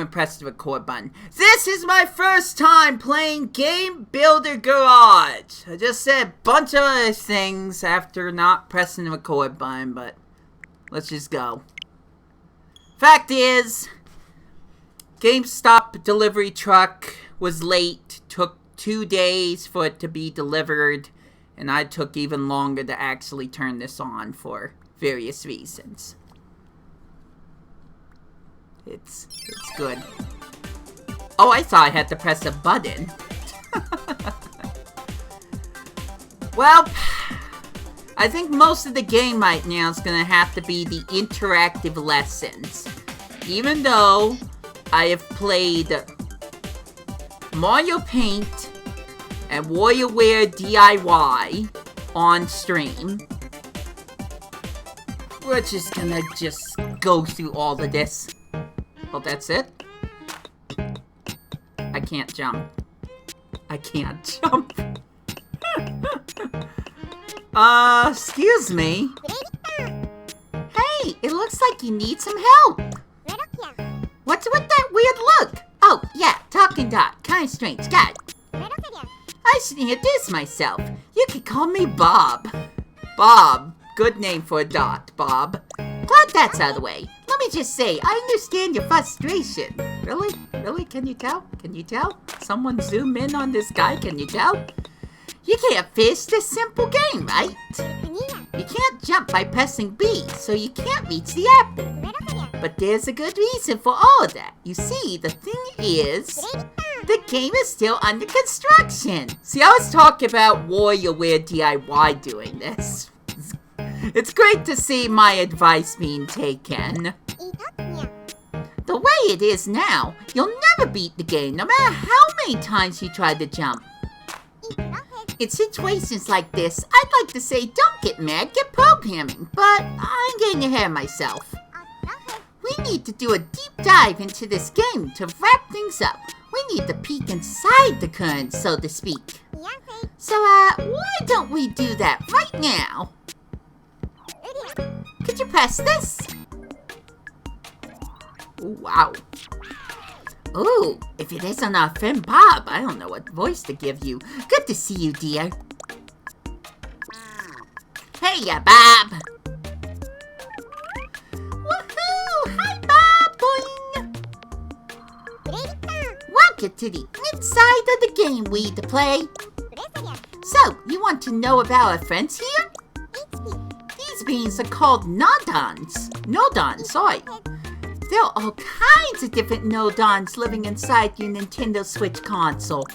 even press the record button. This is my first time playing Game Builder Garage. I just said a bunch of other things after not pressing the record button, but let's just go. Fact is, GameStop delivery truck was late. Took 2 days for it to be delivered, and I took even longer to actually turn this on for various reasons. It's good. Oh, I thought I had to press a button. Well, I think most of the game right now is gonna have to be the interactive lessons. Even though I have played Mario Paint and WarioWare DIY on stream, we're just gonna go through all of this. Well, that's it. I can't jump. I can't jump. Excuse me. Hey, it looks like you need some help. What's with that weird look? Oh, yeah, talking dot. Kind of strange. Got it. I should introduce myself. You can call me Bob. Bob. Good name for a dot, Bob. Glad that's out of the way. Let me just say, I understand your frustration. Really? Really? Can you tell? Can you tell? Someone zoom in on this guy, can you tell? You can't finish this simple game, right? You can't jump by pressing B, so you can't reach the apple. But there's a good reason for all of that. You see, the thing is, the game is still under construction. See, I was talking about WarioWare DIY doing this. It's great to see my advice being taken. The way it is now, you'll never beat the game, no matter how many times you try to jump. In situations like this, I'd like to say don't get mad, get programming, but I'm getting ahead of myself. We need to do a deep dive into this game to wrap things up. We need to peek inside the current, so to speak. So, why don't we do that right now? Could you press this? Ooh, wow. Ooh, if it isn't our friend Bob, I don't know what voice to give you. Good to see you, dear. Hey, Bob. Woohoo! Hi, Bob. Boing. Welcome to the inside of the game we to play. So, you want to know about our friends here? These beans are called Nodons. Nodons, sorry. There are all kinds of different Nodons living inside your Nintendo Switch console.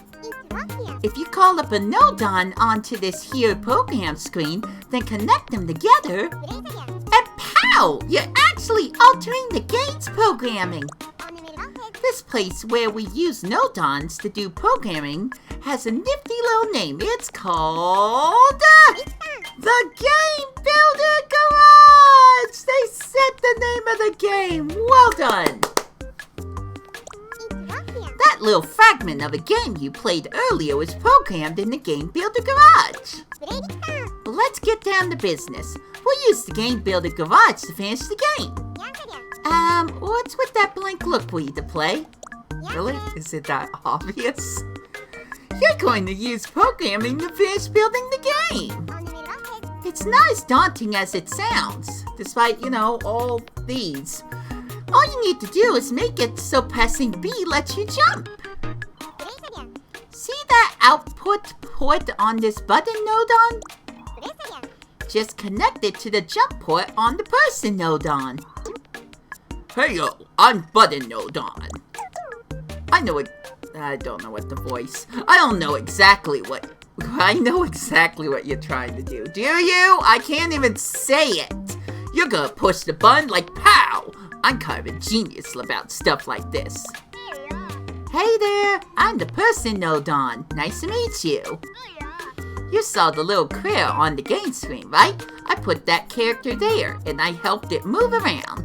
If you call up a Nodon onto this here program screen, then connect them together, and pow! You're actually altering the game's programming. This place where we use Nodons to do programming has a nifty little name. It's called the Game Builder Garage! They said the name of the game. Well done. That little fragment of a game you played earlier was programmed in the Game Builder Garage. But let's get down to business. We'll use the Game Builder Garage to finish the game. What's with that blank look we to play? Really? Is it that obvious? You're going to use programming to finish building the game. It's not as daunting as it sounds, despite, all these. All you need to do is make it so pressing B lets you jump. See that output port on this button Nodon? Just connect it to the jump port on the person Nodon. Hey-yo, I'm Button Nodon. I don't know what the voice. I know exactly what you're trying to do. Do you? I can't even say it. You're gonna push the button like pow. I'm kind of a genius about stuff like this. Hey there, I'm the person Nodon. Nice to meet you. You saw the little critter on the game screen, right? I put that character there, and I helped it move around.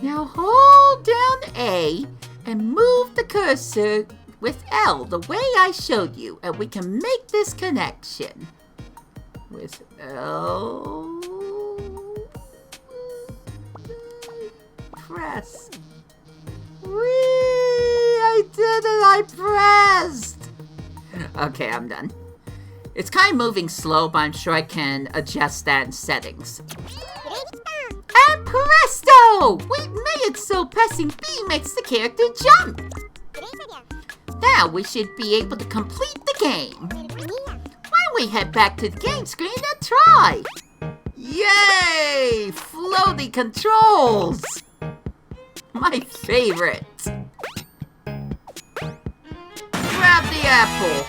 Now hold down A and move the cursor with L the way I showed you, and we can make this connection. With L, press I pressed. Okay, I'm done. It's kind of moving slow, but I'm sure I can adjust that in settings. And presto! We made it so pressing B makes the character jump. Now we should be able to complete the game. Why don't we head back to the game screen and try? Yay! Floaty controls! My favorite. Grab the apple.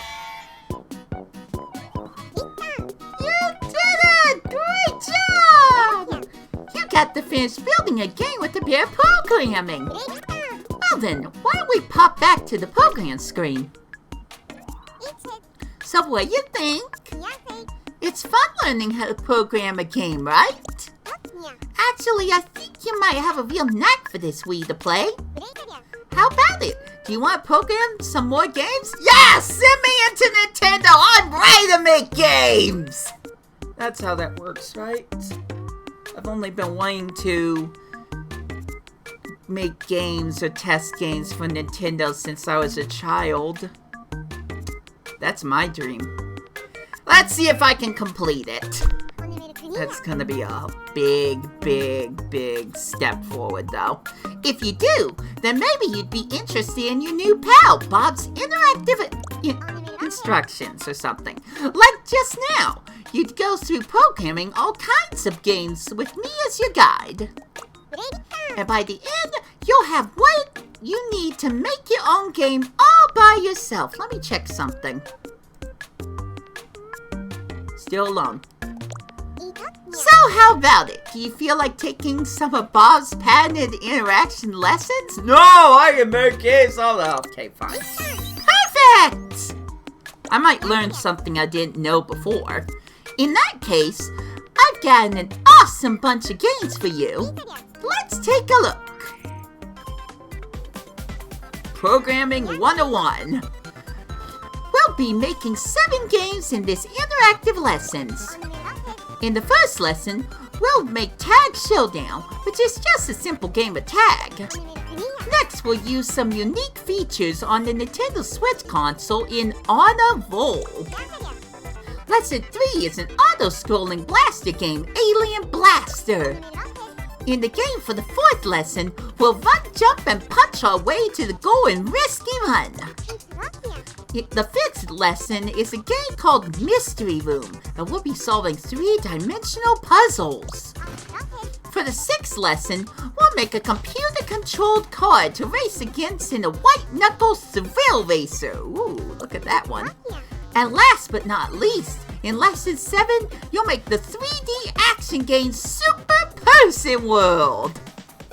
You did it! Great job! You got to finish building a game with the pair programming. Well then, why don't we pop back to the program screen? So what do you think? It's fun learning how to program a game, right? Actually, I think you might have a real knack for this Wii2Play. How about it? Do you want to program some more games? Yeah! Send me into Nintendo! I'm ready to make games! That's how that works, right? I've only been wanting to make games or test games for Nintendo since I was a child. That's my dream. Let's see if I can complete it. That's gonna be a big, big, big step forward, though. If you do, then maybe you'd be interested in your new pal, Bob's interactive instructions or something. Like just now, you'd go through programming all kinds of games with me as your guide. And by the end, you'll have what you need to make your own game all by yourself. Let me check something. Still alone. So how about it? Do you feel like taking some of Bob's patented interaction lessons? No, I can make games. Okay, fine. Perfect! I might learn something I didn't know before. In that case, I've got an awesome bunch of games for you. Let's take a look. Programming 101. We'll be making 7 games in this interactive lessons. In the first lesson, we'll make Tag Showdown, which is just a simple game of tag. Next, we'll use some unique features on the Nintendo Switch console in On a Roll. Lesson 3 is an auto-scrolling blaster game, Alien Blaster. In the game for the 4th lesson, we'll run, jump, and punch our way to the goal in Risky Run. The 5th lesson is a game called Mystery Room, and we'll be solving 3-dimensional puzzles. For the 6th lesson, we'll make a computer-controlled car to race against in a white-knuckle thrill racer. Ooh, look at that one. And last but not least, in lesson 7, you'll make the 3D action game Super Person World.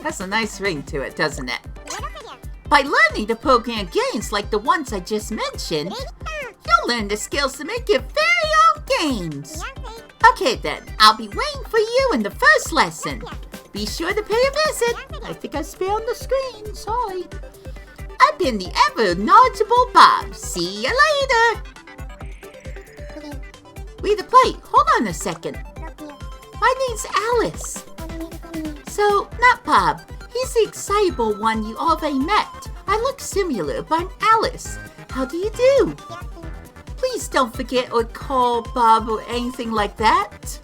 Has a nice ring to it, doesn't it? By learning to program games like the ones I just mentioned, you'll learn the skills to make your very own games. Okay then, I'll be waiting for you in the first lesson. Be sure to pay a visit. I think I spelled on the screen, sorry. I've been the ever-knowledgeable Bob. See you later. Wii2Play, hold on a second. My name's Alice. So, not Bob. He's the excitable one you already met. I look similar, but I'm Alice. How do you do? Please don't forget or call Bob or anything like that.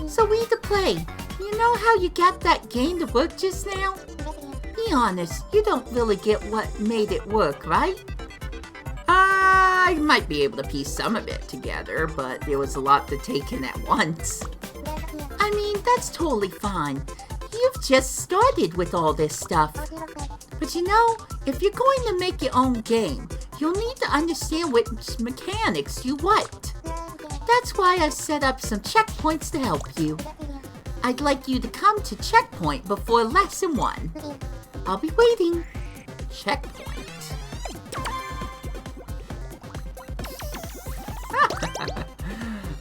So Wii2Play, you know how you got that game to work just now? Be honest, you don't really get what made it work, right? I might be able to piece some of it together, but there was a lot to take in at once. I mean, that's totally fine. You've just started with all this stuff. But you know, if you're going to make your own game, you'll need to understand which mechanics you want. That's why I've set up some checkpoints to help you. I'd like you to come to checkpoint before lesson 1. I'll be waiting. Checkpoint.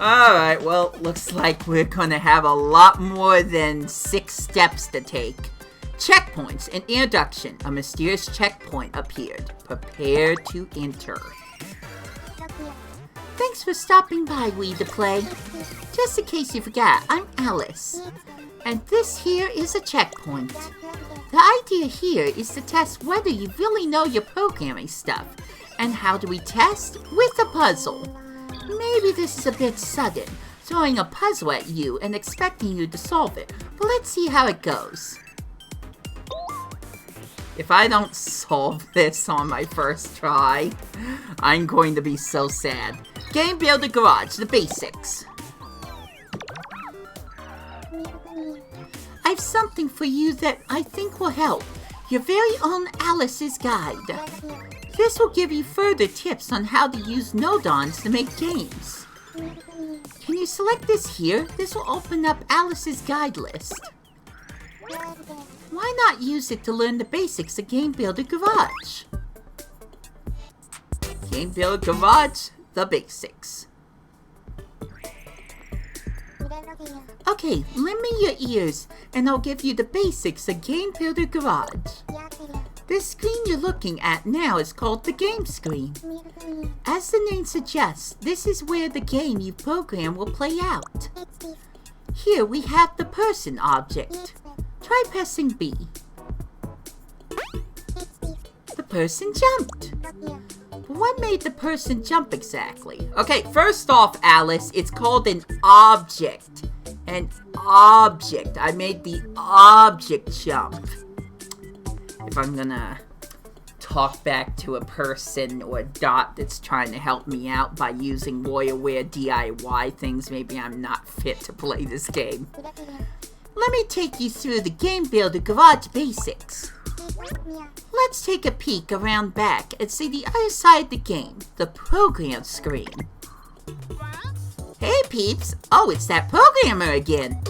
Alright, well, looks like we're gonna have a lot more than 6 steps to take. Checkpoints. An introduction. A mysterious checkpoint appeared. Prepare to enter. Thanks for stopping by, Wii2Play. Just in case you forgot, I'm Alice. And this here is a checkpoint. The idea here is to test whether you really know your programming stuff. And how do we test? With a puzzle. Maybe this is a bit sudden, throwing a puzzle at you and expecting you to solve it, but let's see how it goes. If I don't solve this on my first try, I'm going to be so sad. Game Builder Garage, the basics. I've something for you that I think will help. Your very own Alice's Guide. This will give you further tips on how to use node-ons to make games. Can you select this here? This will open up Alice's Guide list. Why not use it to learn the basics of Game Builder Garage? Game Builder Garage, the basics. Okay, lend me your ears, and I'll give you the basics of Game Builder Garage. This screen you're looking at now is called the game screen. As the name suggests, this is where the game you program will play out. Here we have the person object. Try pressing B. The person jumped. But what made the person jump exactly? Okay, first off, Alice, it's called an object. An object. I made the object jump. If I'm gonna talk back to a person or a dot that's trying to help me out by using WarriorWare DIY things, maybe I'm not fit to play this game. Let me take you through the Game Builder Garage basics. Let's take a peek around back and see the other side of the game, the program screen. Hey peeps! Oh, it's that programmer again!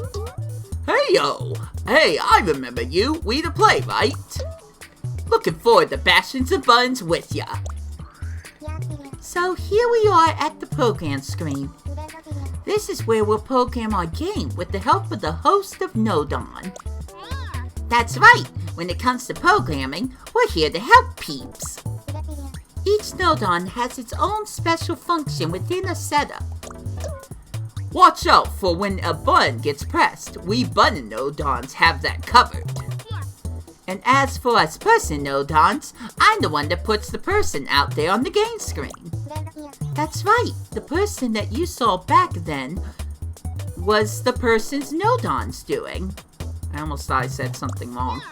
Hey yo! Hey, I remember you! We to play, right? Looking forward to bashing some buttons with ya! So here we are at the program screen. This is where we'll program our game with the help of the host of node-on. That's right! When it comes to programming, we're here to help peeps! Each node-on has its own special function within a setup. Watch out for when a button gets pressed. We button node-ons have that covered. And as for us person node-ons, I'm the one that puts the person out there on the game screen. That's right, the person that you saw back then was the person's node-ons doing. I almost thought I said something wrong.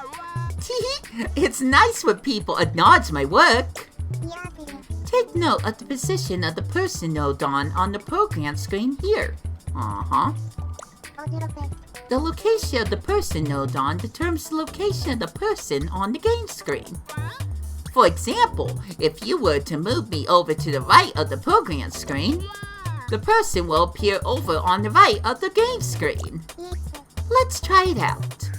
It's nice when people acknowledge my work. Take note of the position of the person node-on the program screen here. The location of the person node-on determines the location of the person on the game screen. For example, if you were to move me over to the right of the program screen, the person will appear over on the right of the game screen. Let's try it out.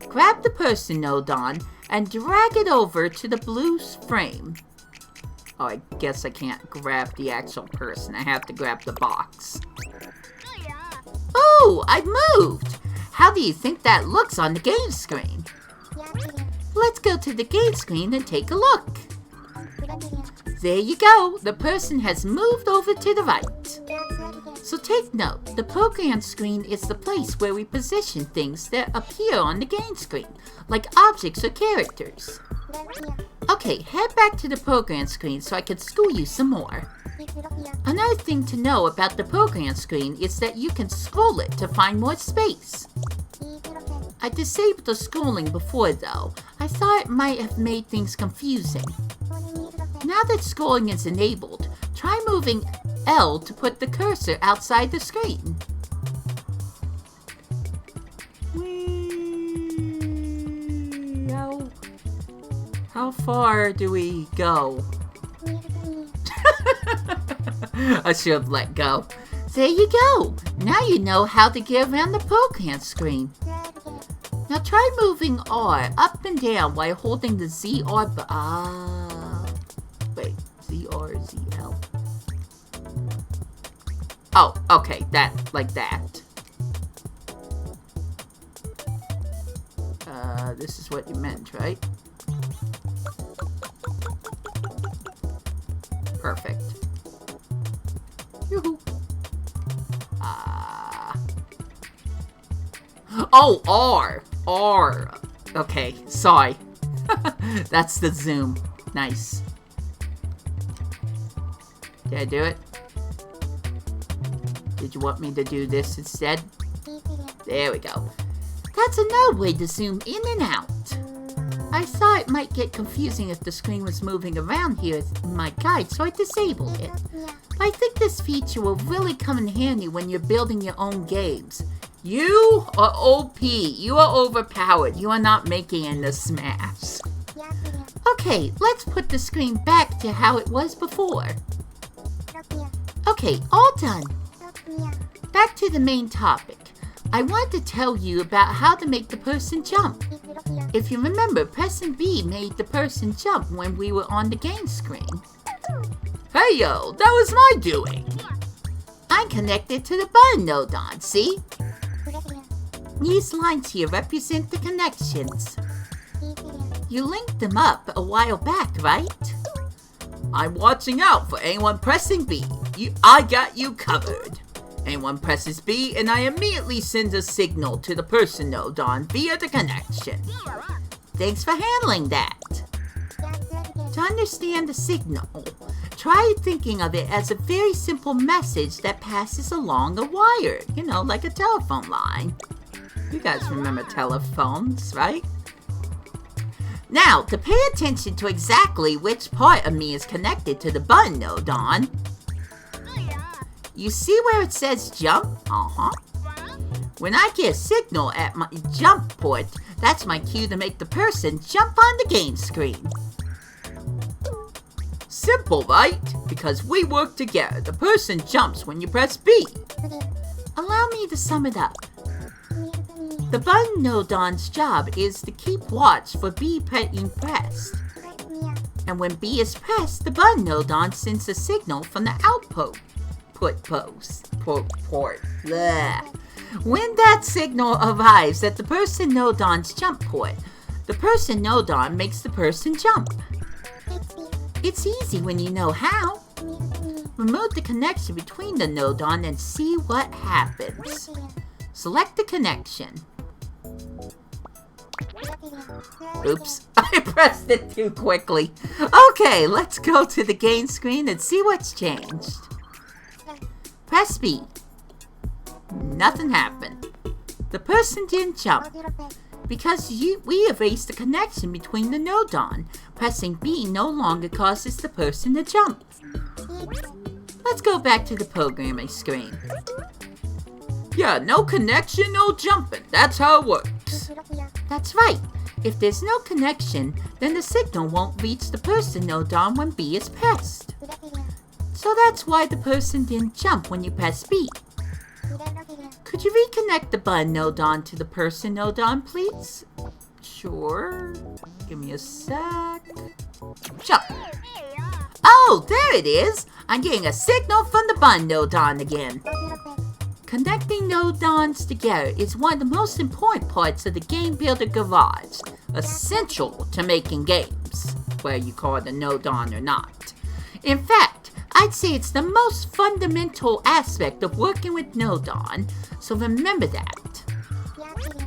Grab the person node-on and drag it over to the blue frame. Oh, I guess I can't grab the actual person. I have to grab the box. Oh, I moved! How do you think that looks on the game screen? Let's go to the game screen and take a look. There you go. The person has moved over to the right. So take note, the program screen is the place where we position things that appear on the game screen, like objects or characters. Okay, head back to the program screen so I can school you some more. Another thing to know about the program screen is that you can scroll it to find more space. I disabled the scrolling before though. I thought it might have made things confusing. Now that scrolling is enabled, try moving L to put the cursor outside the screen. How far do we go? I should have let go. There you go. Now you know how to get around the program screen. Now try moving R up and down while holding the ZR wait, ZR, ZL. Oh, okay, like that. This is what you meant, right? Perfect. Yoo-hoo. Oh, R. Okay, sorry. That's the zoom. Nice. Did I do it? Did you want me to do this instead? There we go. That's another way to zoom in and out. I thought it might get confusing if the screen was moving around here in my guide, so I disabled it. I think this feature will really come in handy when you're building your own games. You are OP. You are overpowered. You are not making in the smash. Okay, let's put the screen back to how it was before. Okay, all done. Back to the main topic. I want to tell you about how to make the person jump. If you remember, pressing B made the person jump when we were on the game screen. Hey yo, that was my doing. I connected to the button node on, see? These lines here represent the connections. You linked them up a while back, right? I'm watching out for anyone pressing B. I got you covered. Anyone presses B and I immediately send a signal to the person node on via the connection. Thanks for handling that. To understand the signal, try thinking of it as a very simple message that passes along a wire, you know, like a telephone line. You guys remember telephones, right? Now, to pay attention to exactly which part of me is connected to the button node on, you see where it says jump? When I get a signal at my jump port, that's my cue to make the person jump on the game screen. Simple, right? Because we work together. The person jumps when you press B. Allow me to sum it up. The button node on's job is to keep watch for B being pressed. And when B is pressed, the button node on sends a signal from the output port. Bleh. When that signal arrives at the person node on's jump port, the person node on makes the person jump. It's easy when you know how. Remove the connection between the node on and see what happens. Select the connection. Oops, I pressed it too quickly. Okay, let's go to the game screen and see what's changed. Press B. Nothing happened. The person didn't jump. Because we erased the connection between the node on, pressing B no longer causes the person to jump. Let's go back to the programming screen. Yeah, no connection, no jumping. That's how it works. That's right. If there's no connection, then the signal won't reach the person node on when B is pressed. So that's why the person didn't jump when you press B. Could you reconnect the button node on to the person node on, please? Sure. Give me a sec. Jump. Oh, there it is. I'm getting a signal from the button node on again. Connecting node ons together is one of the most important parts of the Game Builder Garage, essential to making games, whether you call it a node on or not. In fact, I'd say it's the most fundamental aspect of working with node on, so remember that.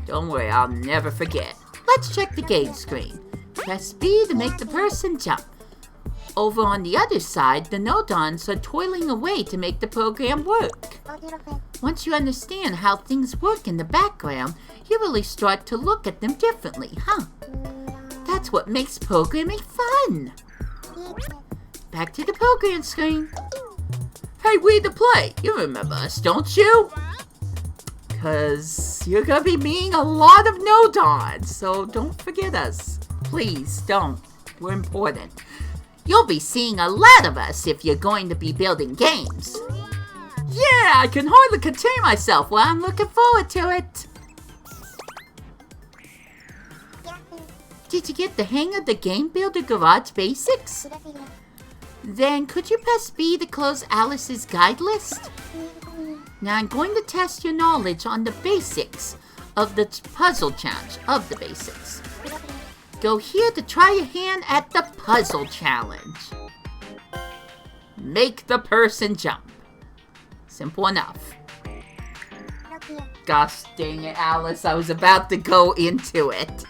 Don't worry, I'll never forget. Let's check the game screen. Press B to make the person jump. Over on the other side, the node ons are toiling away to make the program work. Once you understand how things work in the background, you really start to look at them differently, huh? That's what makes programming fun. Back to the program screen. Hey, Wii2Play, you remember us, don't you? Because you're going to be meeting a lot of node ons, so don't forget us. Please don't. We're important. You'll be seeing a lot of us if you're going to be building games. Yeah, I can hardly contain myself. Well, I'm looking forward to it. Did you get the hang of the Game Builder Garage basics? Then could you press B to close Alice's guide list? Now I'm going to test your knowledge on the basics of the puzzle challenge of the basics. Go here to try your hand at the puzzle challenge. Make the person jump. Simple enough. Gosh dang it, Alice, I was about to go into it.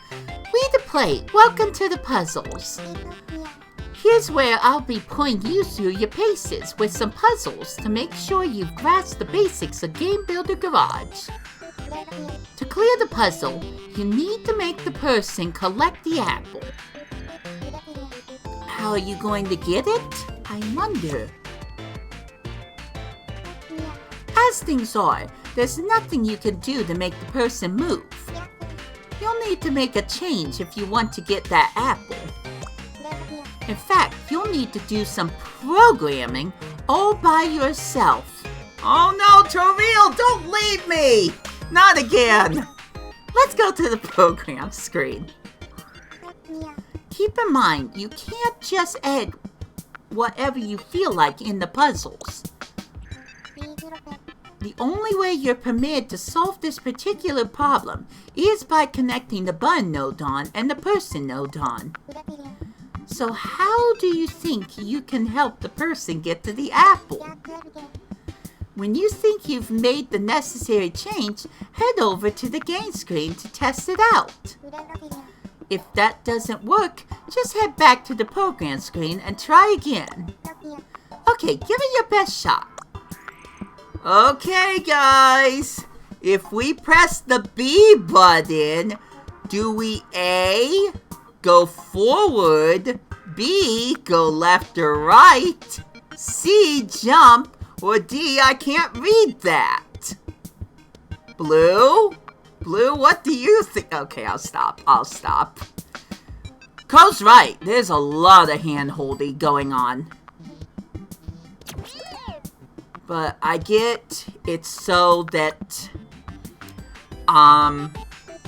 play. Welcome to the puzzles. Here's where I'll be putting you through your paces with some puzzles to make sure you've grasped the basics of Game Builder Garage. To clear the puzzle, you need to make the person collect the apple. How are you going to get it? I wonder. As things are, there's nothing you can do to make the person move. You'll need to make a change if you want to get that apple. In fact, you'll need to do some programming all by yourself. Oh no, Toril, don't leave me! Not again! Let's go to the program screen. Keep in mind, you can't just add whatever you feel like in the puzzles. The only way you're permitted to solve this particular problem is by connecting the button node on and the person node on. So how do you think you can help the person get to the apple? When you think you've made the necessary change, head over to the game screen to test it out. If that doesn't work, just head back to the program screen and try again. Okay, give it your best shot. Okay, guys. If we press the B button, do we A, go forward, B, go left or right, C, jump, or D, I can't read that? Blue? Blue, what do you think? Okay, I'll stop. Cole's right. There's a lot of hand-holding going on. But I get it's so that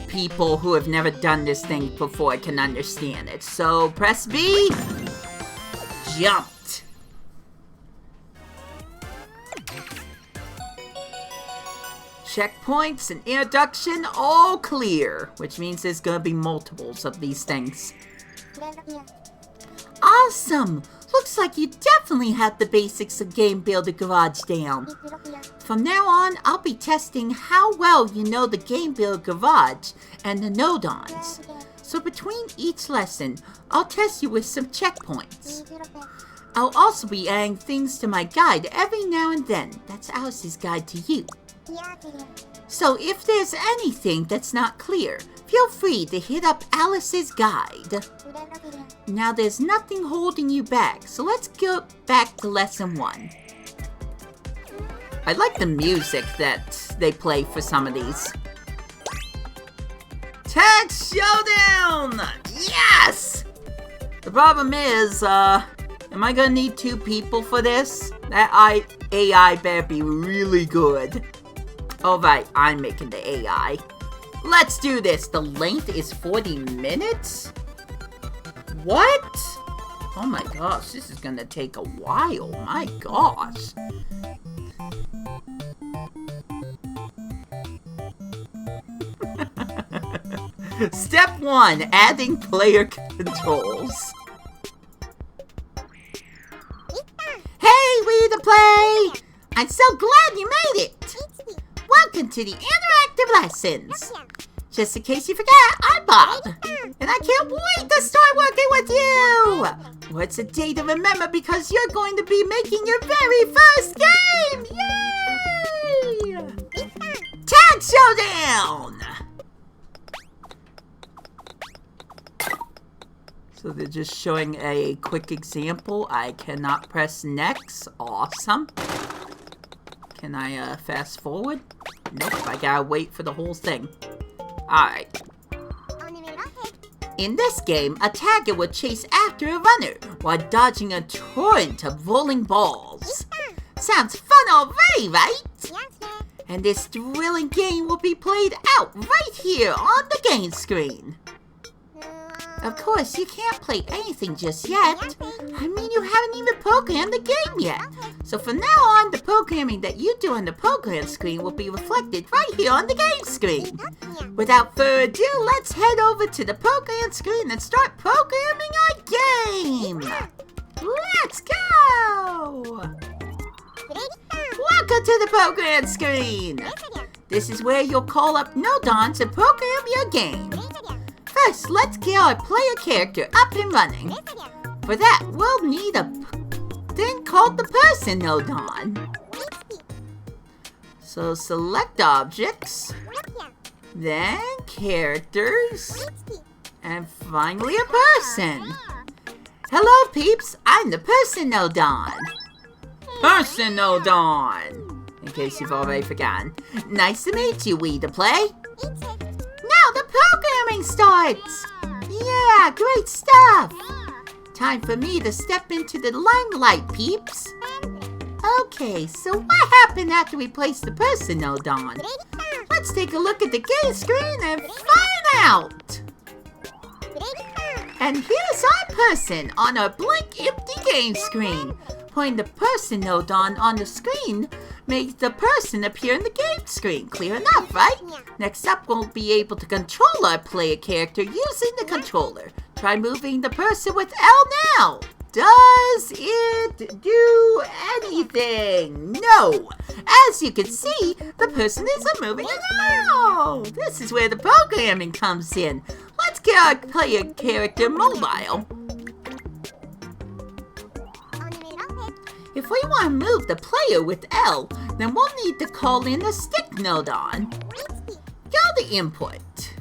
people who have never done this thing before can understand it. So press B. Jumped. Checkpoints and introduction all clear, which means there's gonna be multiples of these things. Awesome! Looks like you definitely have the basics of Game Builder Garage down. From now on, I'll be testing how well you know the Game Builder Garage and the node-ons. So between each lesson, I'll test you with some checkpoints. I'll also be adding things to my guide every now and then. That's Alice's guide to you. So if there's anything that's not clear, feel free to hit up Alice's guide. Now there's nothing holding you back, so let's go back to lesson 1. I like the music that they play for some of these. Tag Showdown! Yes! The problem is, am I gonna need 2 people for this? That AI better be really good. Alright, I'm making the AI. Let's do this. The length is 40 minutes? What? Oh my gosh, this is gonna take a while. My gosh. Step 1, adding player controls. Hey, Wii2STREAM! I'm so glad you made it! Welcome to the interactive lessons. Just in case you forgot, I'm Bob, and I can't wait to start working with you! What's a day to remember because you're going to be making your very first game! Yay! Tag Showdown! So they're just showing a quick example. I cannot press next. Awesome. Can I fast forward? Nope, I gotta wait for the whole thing. Alright. In this game, a tagger will chase after a runner while dodging a torrent of rolling balls. Sounds fun already, right? And this thrilling game will be played out right here on the game screen. Of course, you can't play anything just yet. I mean, you haven't even programmed the game yet. So from now on, the programming that you do on the program screen will be reflected right here on the game screen. Without further ado, let's head over to the program screen and start programming our game. Let's go! Welcome to the program screen. This is where you'll call up node-ons and program your game. First, let's get our player character up and running. For that, we'll need a thing called the person node on. So select objects, then characters, and finally a person. Hello peeps, I'm the person node on. Person node on, in case you've already forgotten. Nice to meet you, Wii2Play. Now the programming starts. Yeah, great stuff. Time for me to step into the limelight, peeps. Okay, so what happened after we placed the person node on? Let's take a look at the game screen and find out. And here's our person on our blank empty game screen. Putting the person node on the screen makes the person appear in the game screen. Clear enough, right? Next up, we'll be able to control our player character using the controller. Try moving the person with L now. Does it do anything? No. As you can see, the person isn't moving at all. This is where the programming comes in. Let's get our player character mobile. If we want to move the player with L, then we'll need to call in the stick node on. Go to input.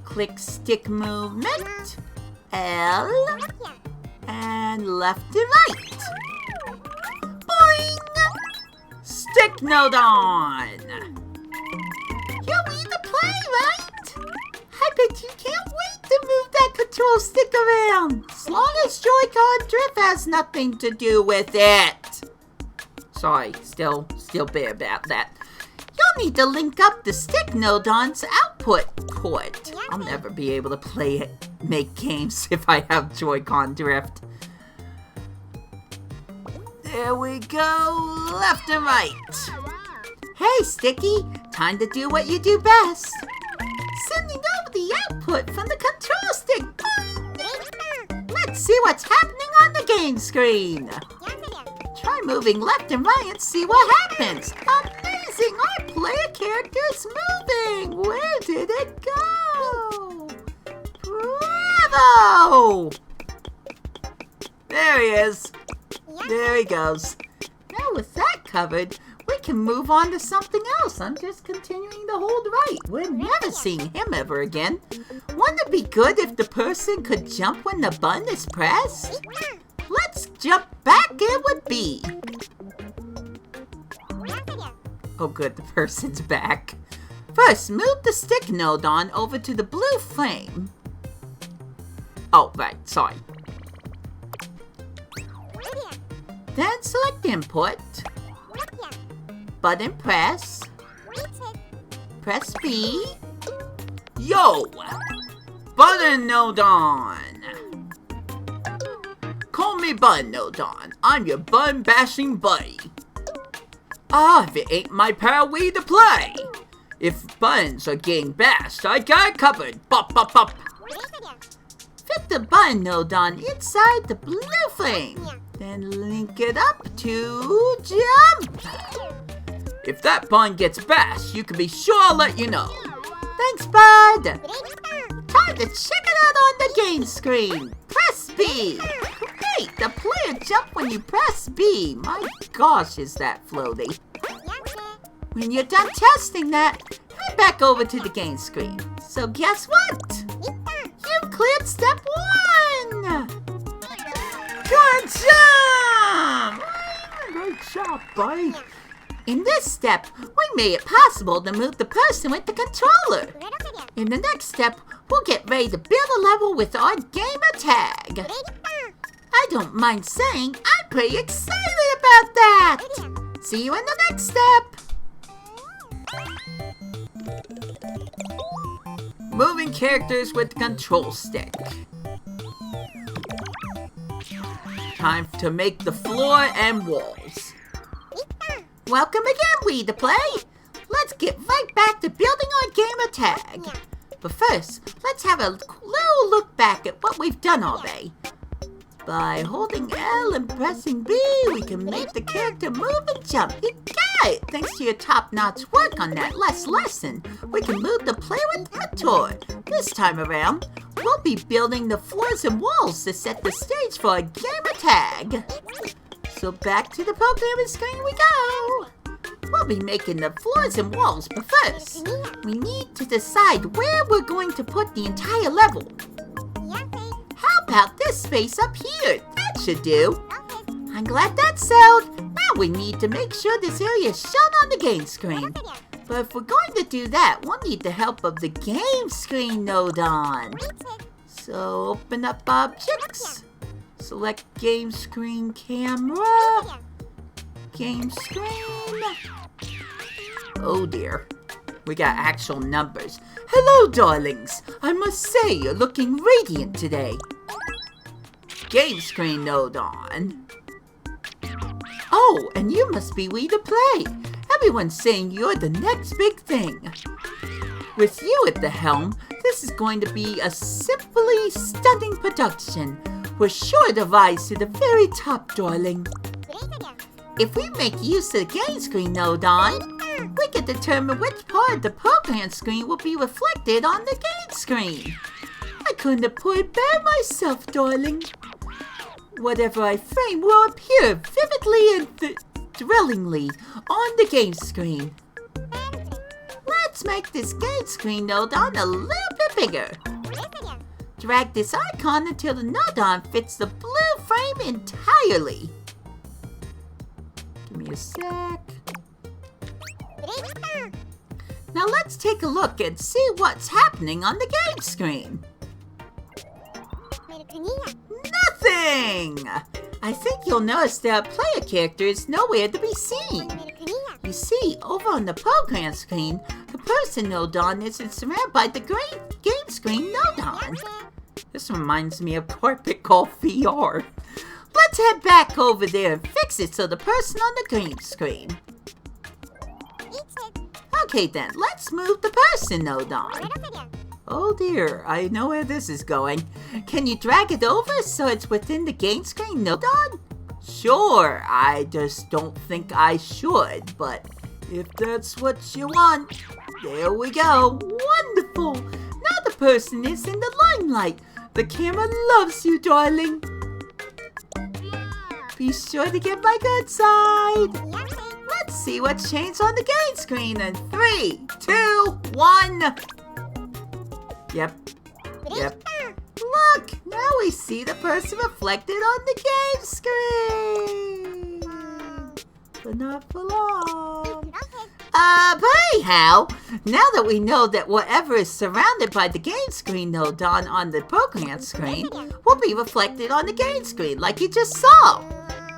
Click stick movement, L, and left to right. Boing! Stick node on. You'll need to play, right? I bet you can't wait to move that control stick around. As long as Joy-Con drift has nothing to do with it. Sorry, still bitter about that. You'll need to link up the stick node on's output port. I'll never be able to make games if I have Joy-Con drift. There we go, left and right. Hey, Sticky, time to do what you do best. Sending over the output from the control stick. Let's see what's happening on the game screen. Try moving left and right and see what happens. Amazing, our player character's moving. Where did it go? Bravo! There he is. There he goes. Now with that covered, we can move on to something else. I'm just continuing to hold right. We're never seeing him ever again. Wouldn't it be good if the person could jump when the button is pressed? Let's jump back in with B. Oh good, the person's back. First, move the stick node on over to the blue frame. Oh, right, sorry. Then select input. Button press. Press B. Yo! Button node on. Call me Button node on. I'm your button bashing buddy. Ah, if it ain't my pal Wii2Play. If buttons are getting bashed, I got it covered. Bop, bop, bop. Fit the button node on inside the blue frame. Then link it up to jump. If that button gets bashed, you can be sure I'll let you know. Thanks, bud. Time to check it out on the game screen. Press B. Great, the player jump when you press B. My gosh, is that floaty. When you're done testing that, head back over to the game screen. So guess what? You've cleared step 1. Good job! Great job, buddy. In this step, we made it possible to move the person with the controller. In the next step, we'll get ready to build a level with our gamer tag. I don't mind saying I'm pretty excited about that. See you in the next step. Moving characters with the control stick. Time to make the floor and walls. Welcome again, Wii2Play. Let's get right back to building our gamer tag. But first, let's have a little look back at what we've done already. By holding L and pressing B, we can make the character move and jump. You got right, thanks to your top-notch work on that last lesson, we can move the Play with That tour. This time around, we'll be building the floors and walls to set the stage for a gamer tag. So back to the programming screen we go. We'll be making the floors and walls, but first, we need to decide where we're going to put the entire level. How about this space up here? That should do. I'm glad that's settled. Now we need to make sure this area is shown on the game screen. But if we're going to do that, we'll need the help of the game screen node on. So open up objects, select game screen camera, game screen. Oh dear, we got actual numbers. Hello darlings, I must say you're looking radiant today. Game screen node on. Oh, and you must be Wii2Play. Everyone's saying you're the next big thing. With you at the helm, this is going to be a simply stunning production. We're sure to rise to the very top, darling. If we make use of the game screen node on, we can determine which part of the program screen will be reflected on the game screen. I couldn't have put it better myself, darling. Whatever I frame will appear vividly and thrillingly on the game screen. Let's make this game screen node on a little bit bigger. Drag this icon until the node on fits the blue frame entirely. Give me a sec. Now let's take a look and see what's happening on the game screen. Nothing! I think you'll notice that our player character is nowhere to be seen. You see, over on the program screen, the person node on isn't surrounded by the game screen node on. This reminds me of Corporate Call VR. Let's head back over there and fix it so the person on the game screen. Okay then, let's move the person node on. Oh dear, I know where this is going. Can you drag it over so it's within the game screen node on? Sure, I just don't think I should, but if that's what you want, there we go. Wonderful! Now the person is in the limelight. The camera loves you, darling. Be sure to get my good side. Let's see what's changed on the game screen in 3, 2, 1. Yep. Look, now we see the person reflected on the game screen. But not for long. But anyhow, now that we know that whatever is surrounded by the game screen node on the program screen will be reflected on the game screen like you just saw.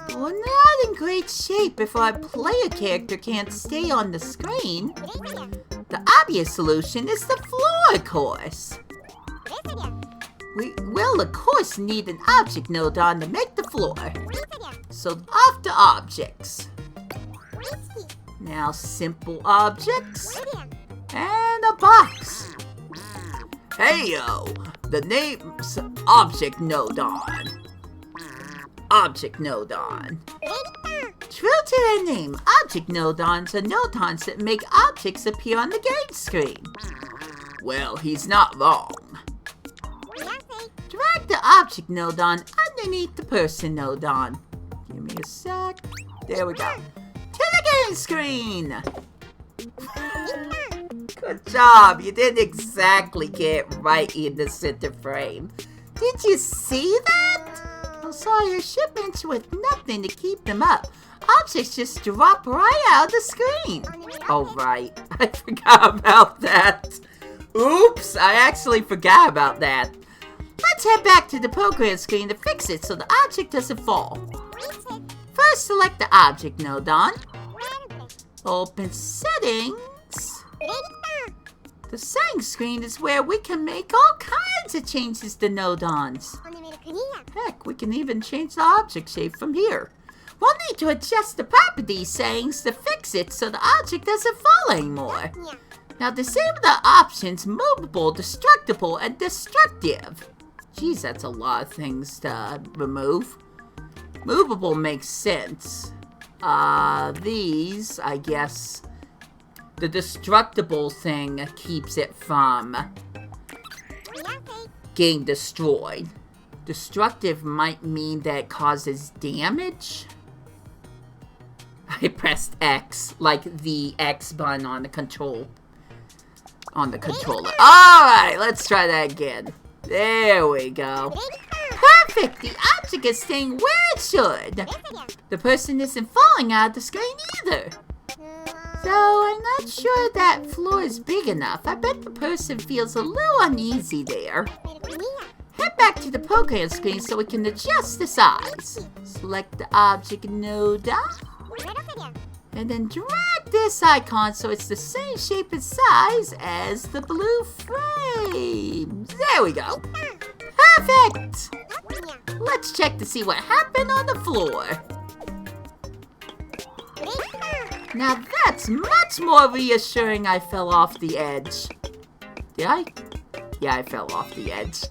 But we're not in great shape if our player character can't stay on the screen. The obvious solution is the floor, of course. We will, of course, need an object node on to make the floor. So off to objects. Now simple objects. And a box. Heyo, the name's object node on. Object node on. True to their name, object node-ons are node-ons that make objects appear on the game screen. Well, he's not wrong. Drag the object node-on underneath the person node-on. Give me a sec. There we go. To the game screen! Good job, you didn't exactly get right in the center frame. Did you see that? I saw your shipments with nothing to keep them up. Objects just drop right out of the screen. Oh, right. I forgot about that. Oops, I actually forgot about that. Let's head back to the program screen to fix it so the object doesn't fall. First, select the object node on. Open settings. The settings screen is where we can make all kinds of changes to node-ons. Heck, we can even change the object shape from here. We'll need to adjust the properties settings to fix it so the object doesn't fall anymore. Now disable the options movable, destructible, and destructive. Geez, that's a lot of things to remove. Movable makes sense. These, I guess, the destructible thing keeps it from getting destroyed. Destructive might mean that it causes damage. I pressed X, like the X button on the controller. Alright, let's try that again. There we go. Perfect! The object is staying where it should. The person isn't falling out of the screen either. So, I'm not sure that floor is big enough. I bet the person feels a little uneasy there. Head back to the program screen so we can adjust the size. Select the object node. And then drag this icon so it's the same shape and size as the blue frame. There we go. Perfect! Let's check to see what happened on the floor. Now that's much more reassuring. I fell off the edge. Did I? Yeah, I fell off the edge.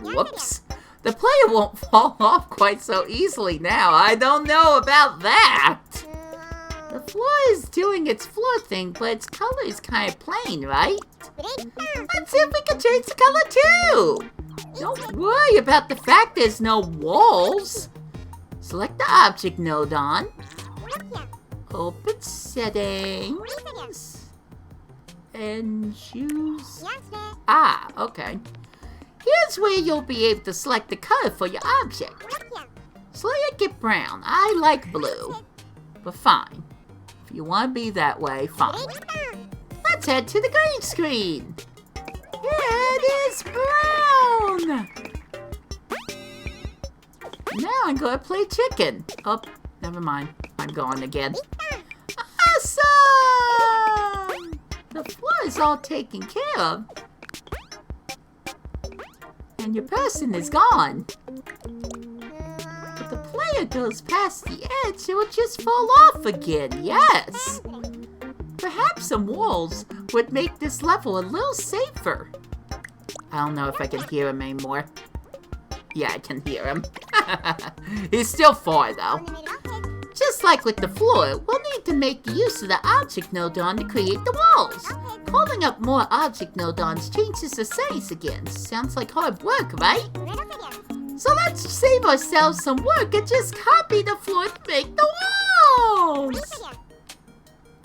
Whoops. The player won't fall off quite so easily now. I don't know about that. The floor is doing its floor thing, but its color is kind of plain, right? Let's see if we can change the color too. Don't worry about the fact there's no walls. Select the object node on. Open settings. And choose... okay. Here's where you'll be able to select the color for your object. Select it brown. I like blue. But fine. If you want to be that way, fine. Let's head to the green screen. It is brown. Now I'm going to play chicken. Oh, never mind. I'm going again. Awesome! The floor is all taken care of. And your person is gone. If the player goes past the edge, it will just fall off again. Yes! Perhaps some walls would make this level a little safer. I don't know if I can hear him anymore. Yeah, I can hear him. He's still far though. Just like with the floor, we'll need to make use of the object node-on to create the walls. Calling up more object node-ons changes the settings again. Sounds like hard work, right? So let's save ourselves some work and just copy the floor to make the walls.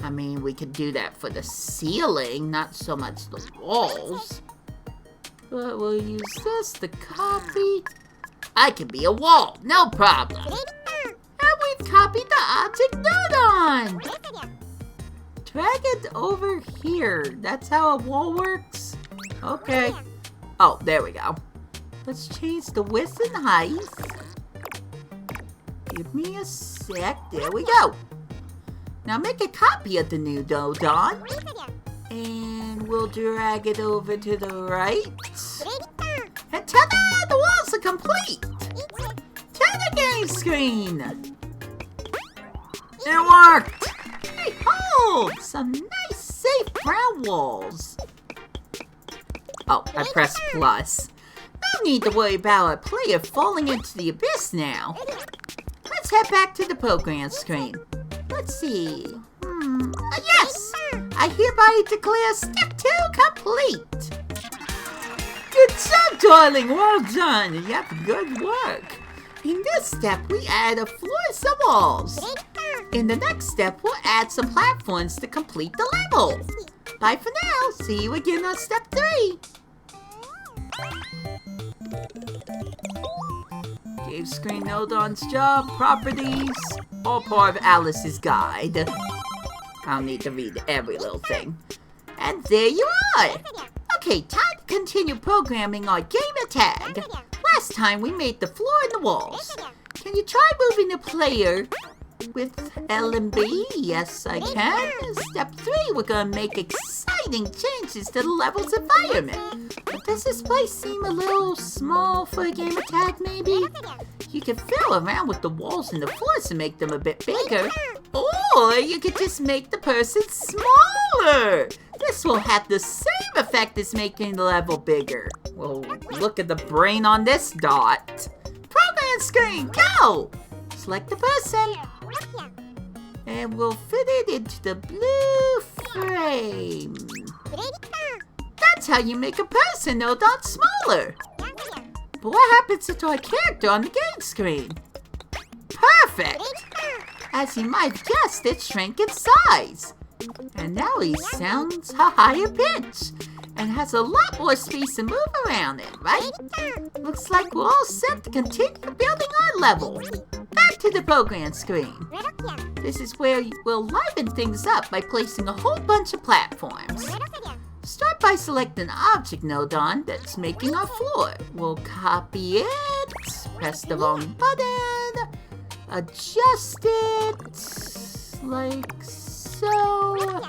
I mean, we could do that for the ceiling, not so much the walls. But we'll use this to copy. I can be a wall, no problem. And we've copied the object node-on. Drag it over here. That's how a wall works? Okay. Oh, there we go. Let's change the width and height. Give me a sec. There we go. Now make a copy of the new node-on. And we'll drag it over to the right. And ta-da! The walls are complete! To the game screen! It worked! Behold! Some nice, safe brown walls. Oh, I pressed plus. No need to worry about a player falling into the abyss now. Let's head back to the program screen. Let's see. Yes! I hereby declare step 2 complete. Good job, darling. Well done. Yep, good work. In this step, we add a floor and some walls. In the next step, we'll add some platforms to complete the level. Bye for now. See you again on step 3. Game screen node-on's job, properties, all part of Alice's guide. I'll need to read every little thing. And there you are! Okay, time to continue programming our gamer tag. Last time we made the floor and the walls. Can you try moving the player with L and B? Yes, I can. In step 3, we're gonna make exciting changes to the level's environment. But does this place seem a little small for a gamer tag, maybe? You can fiddle around with the walls and the floors to make them a bit bigger. Or you could just make the person smaller. This will have the same effect as making the level bigger. Well, look at the brain on this dot. Program screen, go! Select the person. And we'll fit it into the blue frame. That's how you make a person no dot smaller. But what happens to our character on the game screen? Perfect! As you might have guessed, it shrank in size. And now he sounds a higher pitch and has a lot more space to move around in, right? Looks like we're all set to continue building our level. Back to the program screen. This is where we'll liven things up by placing a whole bunch of platforms. Start by selecting the object node on that's making our floor. We'll copy it, press the wrong button, adjust it like so,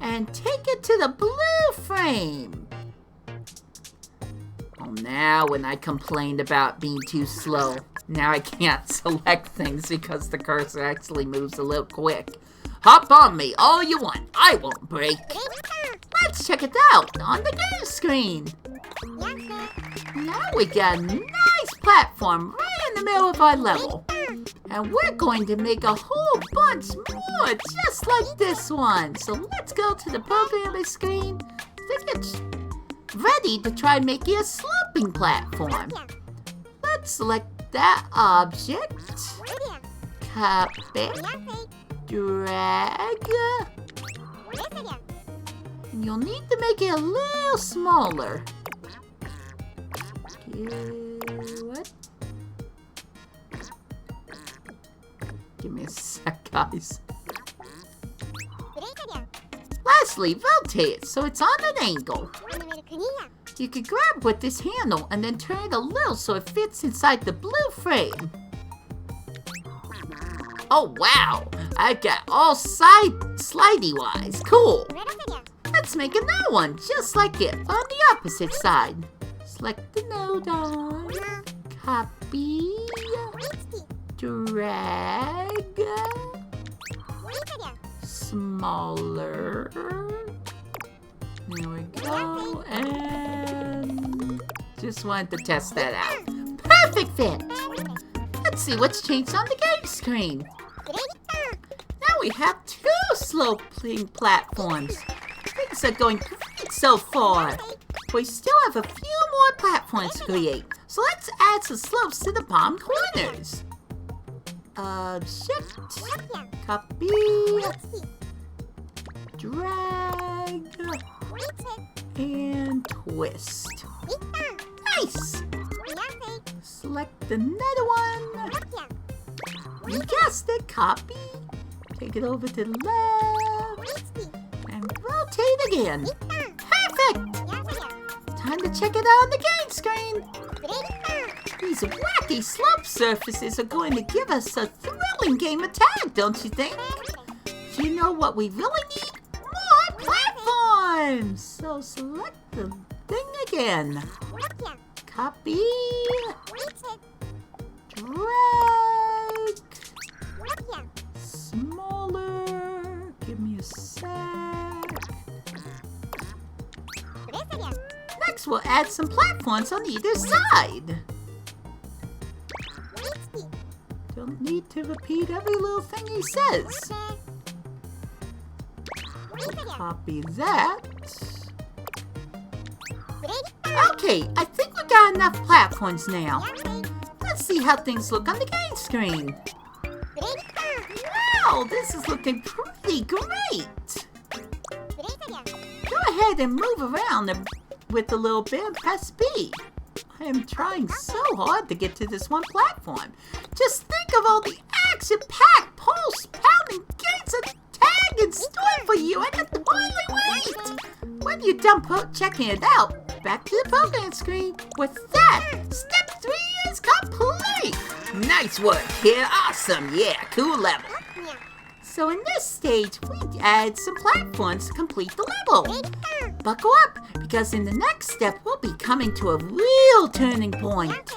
and take it to the blue frame. Oh, now when I complained about being too slow, now I can't select things because the cursor actually moves a little quick. Hop on me all you want, I won't break. Let's check it out on the game screen. Now we got a nice platform right in the middle of our level. And we're going to make a whole bunch more just like this one. So let's go to the programming screen. I think it's ready to try making a sloping platform. Let's select that object. Copy. Drag. And you'll need to make it a little smaller. What? Give me a sec, guys. Lastly, rotate it so it's on an angle. You can grab with this handle and then turn it a little so it fits inside the blue frame. Oh wow, I got all slidey-wise. Cool. Let's make another one just like it on the opposite side. Select the node on, copy, drag, smaller. There we go, and just wanted to test that out. Perfect fit! Let's see what's changed on the game screen. Now we have 2 sloping platforms. Things are going great so far. We still have a few more platforms to create, so let's add some slopes to the bottom corners. Shift, copy, drag, and twist. Nice! Select another one. You guessed it, copy. Take it over to the left. And rotate again. Perfect! Time to check it out on the game screen. These wacky slope surfaces are going to give us a thrilling game of tag, don't you think? Do you know what we really need? More platforms! So select the thing again. Copy. Drag. Smaller. Give me a sec. Next, we'll add some platforms on either side. Don't need to repeat every little thing he says. We'll copy that. Okay, I think we got enough platforms now. Let's see how things look on the game screen. Wow, this is looking pretty great. Go ahead and move around with a little bit and press B. I am trying so hard to get to this one platform. Just think of all the action-packed, pulse-pounding games of tag in store for you. I can totally wait. When you're done checking it out, back to the program screen. With that, step 3 is complete. Nice work, kid. Awesome. Yeah, cool level. So in this stage, we add some platforms to complete the level. Buckle up, because in the next step, we'll be coming to a real turning point.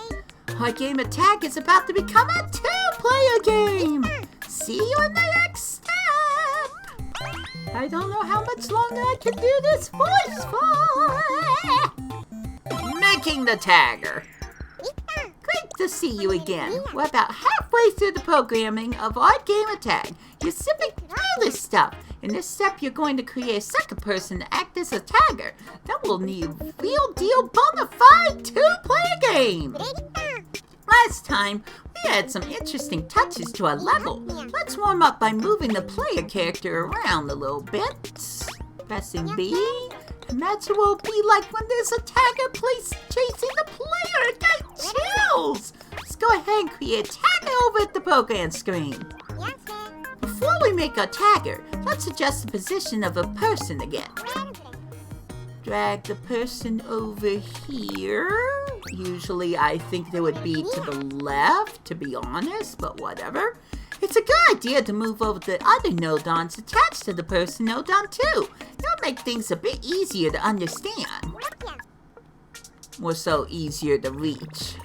Our game of tag is about to become a 2-player game. See you in the next step. I don't know how much longer I can do this voice for. Making the tagger. Great to see you again. We're about halfway through the programming of our gamer tag. You're zipping through this stuff. In this step, you're going to create a second person to act as a tagger. Then we'll need a real deal bona fide two-player game. Last time, we had some interesting touches to our level. Let's warm up by moving the player character around a little bit. Pressing B. Imagine what it'll be like when there's a tagger chasing the player. It got chills. Let's go ahead and create a tagger over at the program screen. Before we make our tagger, let's adjust the position of a person again. Drag the person over here. Usually I think they would be to the left, to be honest, but whatever. It's a good idea to move over the other nodons attached to the person nodon too. It'll make things a bit easier to understand. More so easier to reach.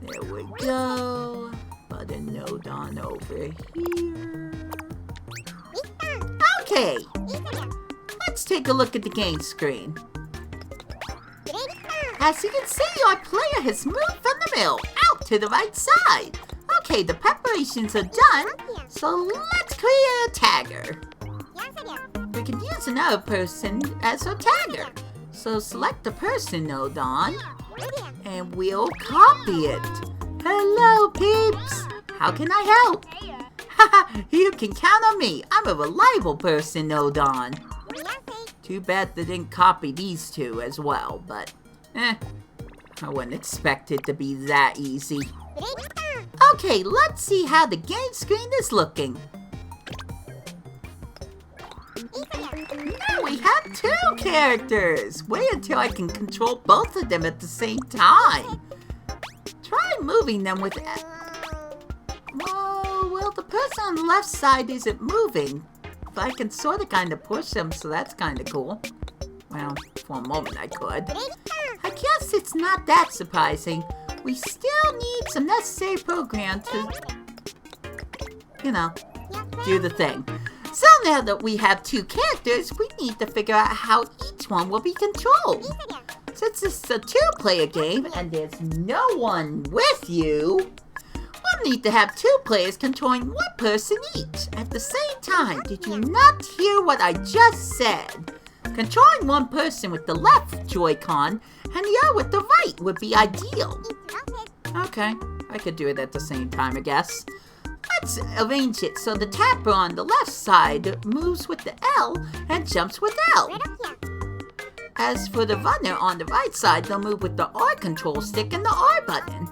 There we go. Other nodon over here. Okay. Let's take a look at the game screen. As you can see, our player has moved from the middle out to the right side. Okay, the preparations are done, so let's create a tagger. We can use another person as our tagger. So select the person nodon, and we'll copy it. Hello, peeps. How can I help? Haha, you can count on me. I'm a reliable person nodon. Too bad they didn't copy these two as well, but I wouldn't expect it to be that easy. Okay, let's see how the game screen is looking. Now we have two characters. Wait until I can control both of them at the same time. Try moving them with... Well, the person on the left side isn't moving. But I can sort of kind of push them, so that's kind of cool. Well, for a moment I could. I guess it's not that surprising. We still need some necessary program to, do the thing. So now that we have two characters, we need to figure out how each one will be controlled. Since it's a two-player game and there's no one with you, we'll need to have two players controlling one person each at the same time. Did you not hear what I just said? Controlling one person with the left Joy-Con and the other with the right would be ideal. Okay, I could do it at the same time, I guess. Let's arrange it so the tapper on the left side moves with the L and jumps with L. As for the runner on the right side, they'll move with the R control stick and the R button.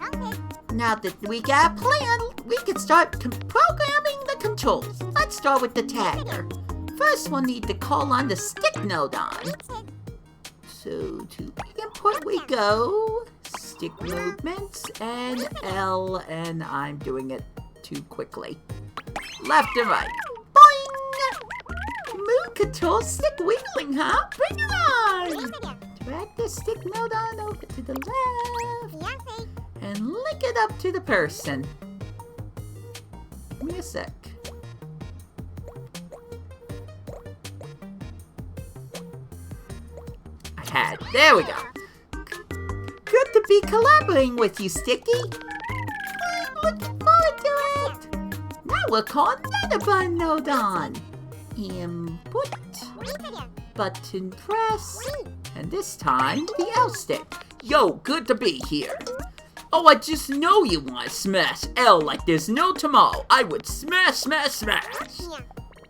Now that we got a plan, we can start programming the controls. Let's start with the tagger. First, we'll need to call on the stick nodon. So to input we go, stick movements, and L, and I'm doing it too quickly. Left and right. Boing! Move control stick wiggling, huh? Bring it on! Drag the stick nodon over to the left. And link it up to the person. Give me a sec. There we go. Good to be collaborating with you, Sticky. I'm looking forward to it. Now we'll call another button nodon. Input. Button press. And this time, the L stick. Yo, good to be here. Oh, I just know you want to smash L like there's no tomorrow. I would smash, smash, smash.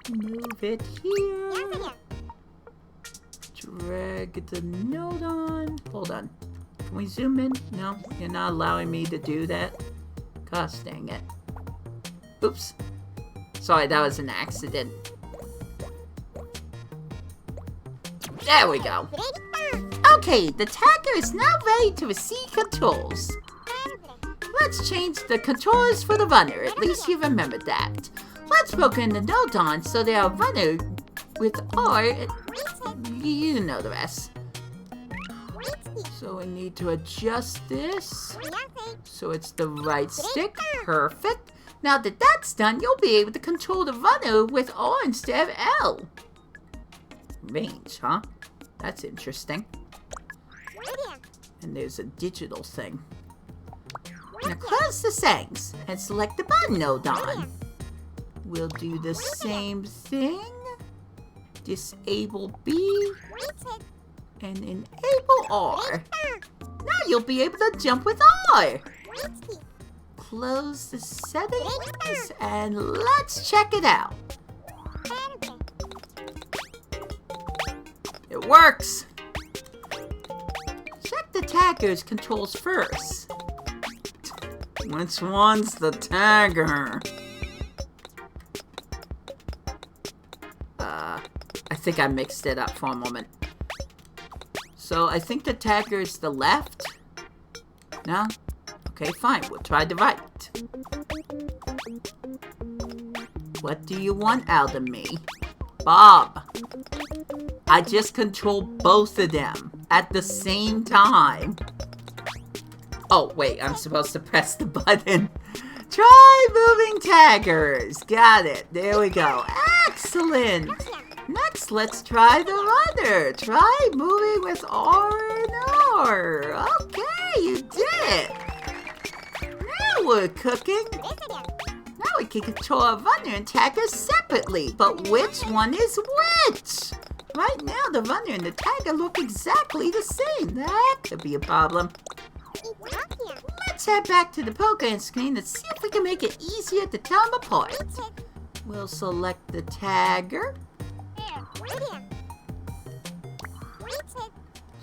Move it here. Drag the nodon. Hold on. Can we zoom in? No, you're not allowing me to do that. Gosh dang it. Oops. Sorry, that was an accident. There we go. Okay, the tagger is now ready to receive controls. Let's change the controllers for the runner. At least you remembered that. Let's program the nodon so they are runner with R. You know the rest. So we need to adjust this so it's the right stick. Perfect. Now that that's done, you'll be able to control the runner with R instead of L. Range, huh? That's interesting. And there's a digital thing. Now close the settings and select the button node on. We'll do the same thing. Disable B and enable R. Now you'll be able to jump with R. Close the settings and let's check it out. It works. Check the tagger's controls first. Which one's the tagger? I think I mixed it up for a moment. So I think the tagger is the left. No? Okay, fine. We'll try the right. What do you want out of me? Bob. I just control both of them at the same time. Oh, wait. I'm supposed to press the button. Try moving taggers. Got it. There we go. Excellent. Next, let's try the runner. Try moving with R and R. Okay, you did it. Now we're cooking. Now we can control a runner and tagger separately. But which one is which? Right now, the runner and the tagger look exactly the same. That could be a problem. Let's head back to the program screen and see if we can make it easier to tell them apart. We'll select the tagger.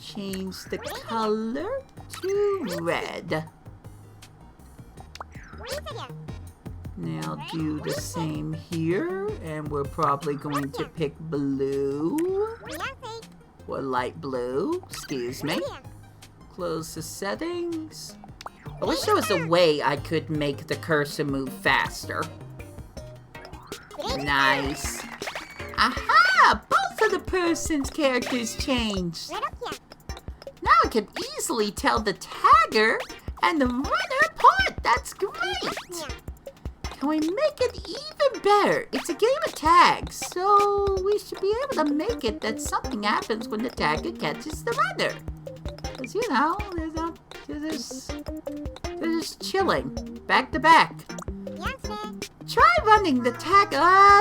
Change the color to red. Now do the same here, and we're probably going to pick blue or light blue, excuse me. Close the settings. I wish there was a way I could make the cursor move faster. Nice. Aha! Both of the person's characters changed. Now I can easily tell the tagger and the runner apart. That's great. Can we make it even better? It's a game of tag, so we should be able to make it that something happens when the tagger catches the runner. Because, you know, they're just chilling, back to back. Try running the tag.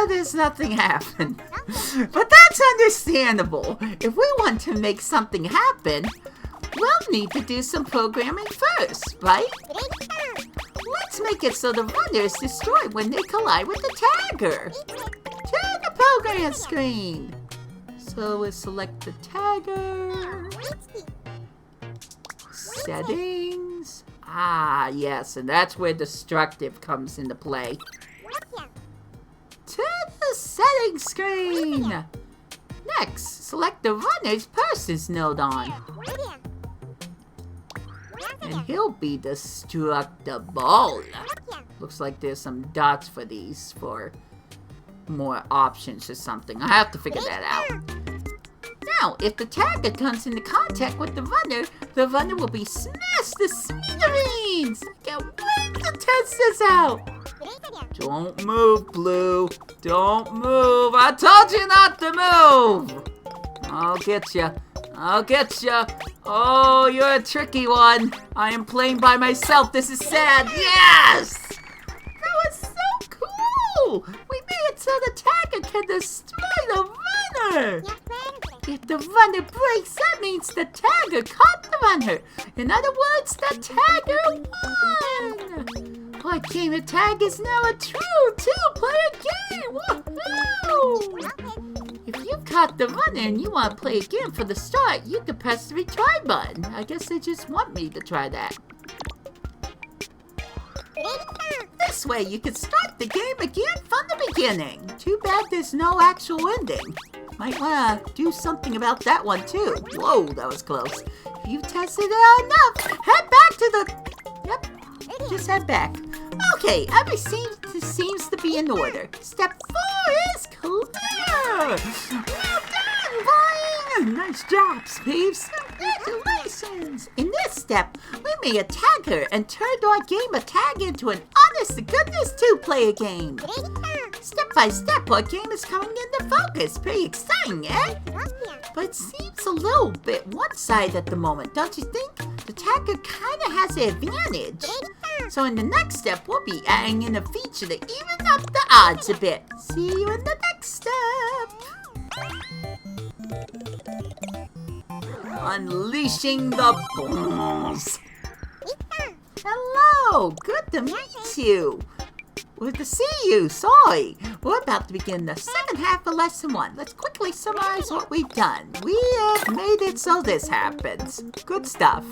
There's nothing happened. But that's understandable. If we want to make something happen, we'll need to do some programming first, right? Let's make it so the runner is destroyed when they collide with the tagger. To the program screen. So we'll select the tagger. Settings. Ah, yes, and that's where destructive comes into play. To the settings screen. Next, select the runner's person's node on. And he'll be destructible. Looks like there's some dots for these for more options or something. I have to figure that out. Now, if the tagger comes into contact with the runner will be smashed to smithereens. I can't wait to test this out. Don't move, Blue. Don't move. I told you not to move. I'll get you. I'll get you. Oh, you're a tricky one. I am playing by myself. This is sad. Yes! That was so cool. We made it so the tagger can destroy the runner. If the runner breaks, that means the tagger caught the runner. In other words, the tagger won. Our game of tag is now a true two-player game. Woohoo! If you caught the runner and you want to play again for the start, you can press the retry button. I guess they just want me to try that. This way, you can start the game again from the beginning. Too bad there's no actual ending. Might want to do something about that one, too. Whoa, that was close. If you tested it out enough, head back to the... Yep, just head back. Okay, everything seems to be in order. Step 4 is clear. Well done, Brian. Nice job, Peeves. Congratulations. In this step, we made a tagger and turned our game of tag into an honest-to-goodness two-player game. Step by step, our game is coming into focus. Pretty exciting, eh? But it seems a little bit one-sided at the moment, don't you think? The tagger kind of has the advantage. So in the next step, we'll be adding in a feature to even up the odds a bit. See you in the next step. Unleashing the balls. Hello, good to meet you. Good to see you, sorry. We're about to begin the second half of lesson 1. Let's quickly summarize what we've done. We have made it so this happens. Good stuff.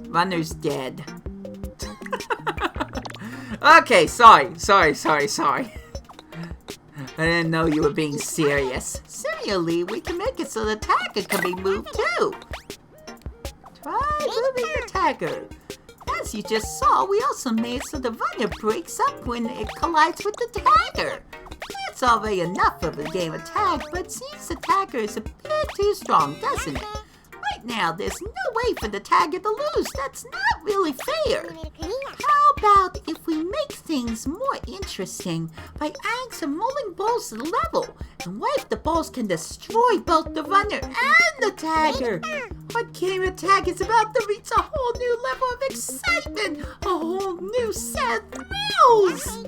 Runner's dead. Okay, sorry. I didn't know you were being serious. Seriously, we can make it so the tagger can be moved too. Try moving the tagger. As you just saw, we also made so the runner breaks up when it collides with the tagger. That's already enough of a game of tag, but it seems the tagger is a bit too strong, doesn't it? Right now, there's no way for the tagger to lose. That's not really fair. How about if we make things more interesting by adding some rolling balls to the level? And what if the balls can destroy both the runner and the tagger? Our game of tag is about to reach a whole new level of excitement, a whole new set of thrills.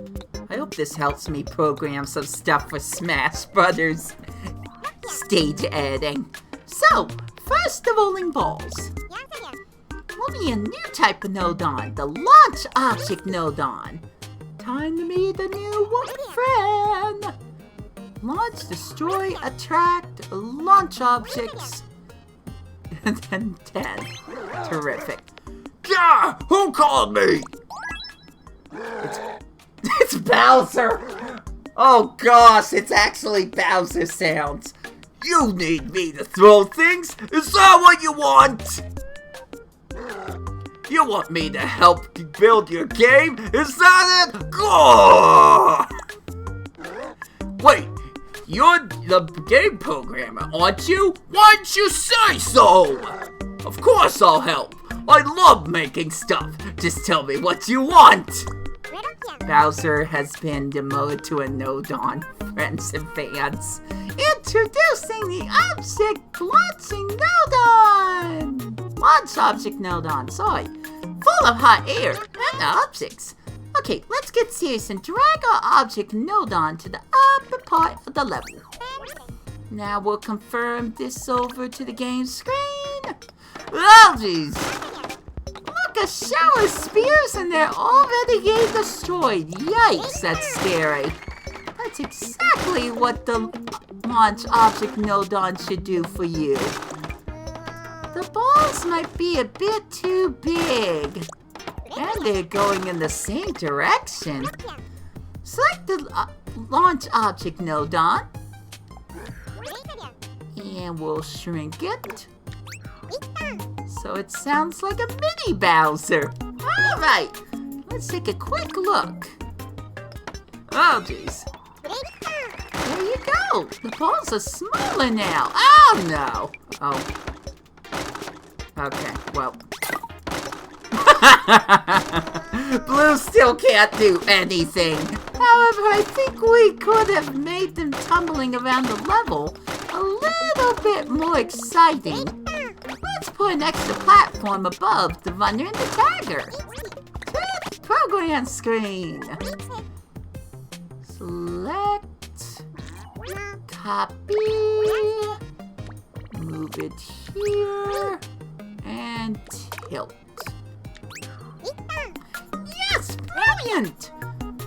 I hope this helps me program some stuff for Smash Brothers. Stage editing. So, first the rolling balls. We'll be a new type of nodon, the launch object nodon. Time to meet a new friend. Launch, destroy, attract, launch objects. And then 10. Terrific. Yeah! Who called me? It's Bowser! Oh gosh, it's actually Bowser sounds. You need me to throw things? Is that what you want? You want me to help build your game? Is that it? Go! Wait, you're the game programmer, aren't you? Why'd you say so? Of course I'll help. I love making stuff. Just tell me what you want. Bowser has been demoted to a nodon, friends and fans. Introducing the object launching nodon! Launch object nodon, sorry. Full of hot air and objects. Okay, let's get serious and drag our object nodon to the upper part of the level. Now we'll confirm this over to the game screen. Oh jeez! Look, a shower of spears and they're already getting destroyed. Yikes, that's scary. That's exactly what the launch object nodon should do for you. The balls might be a bit too big. And they're going in the same direction. Select the launch object nodon. And we'll shrink it. So it sounds like a mini Bowser. Alright, let's take a quick look. Oh jeez. There you go. The balls are smaller now. Oh no. Oh. Okay, well. Blue still can't do anything. However, I think we could have made them tumbling around the level a little bit more exciting. Let's put an extra platform above the runner and the tagger. To the program screen. Select. Copy. Move it here. And tilt. Yes, brilliant!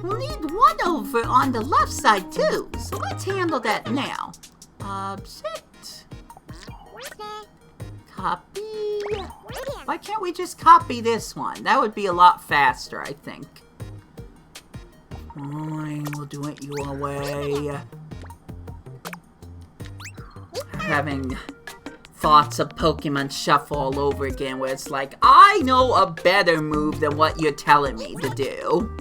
We'll need one over on the left side too, so let's handle that now. Object. Copy. Why can't we just copy this one? That would be a lot faster, I think. Fine, we'll do it your way. Having thoughts of Pokemon Shuffle all over again, where it's like, I know a better move than what you're telling me to do.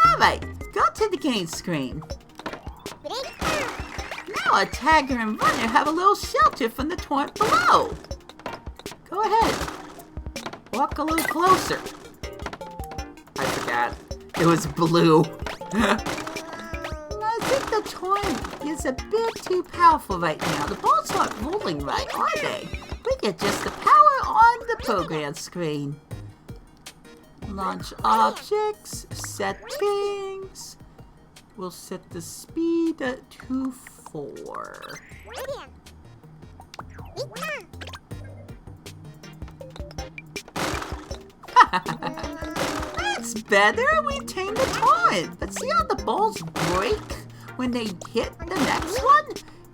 Alright, go to the game screen. Now our tagger and runner have a little shelter from the torrent below. Go ahead. Walk a little closer. I forgot. It was blue. I think the torrent is a bit too powerful right now. The balls aren't rolling right, are they? we get just the power on the program screen. Launch objects, settings. We'll set the speed to 4. That's better. We tame the time. But see how the balls break when they hit the next one?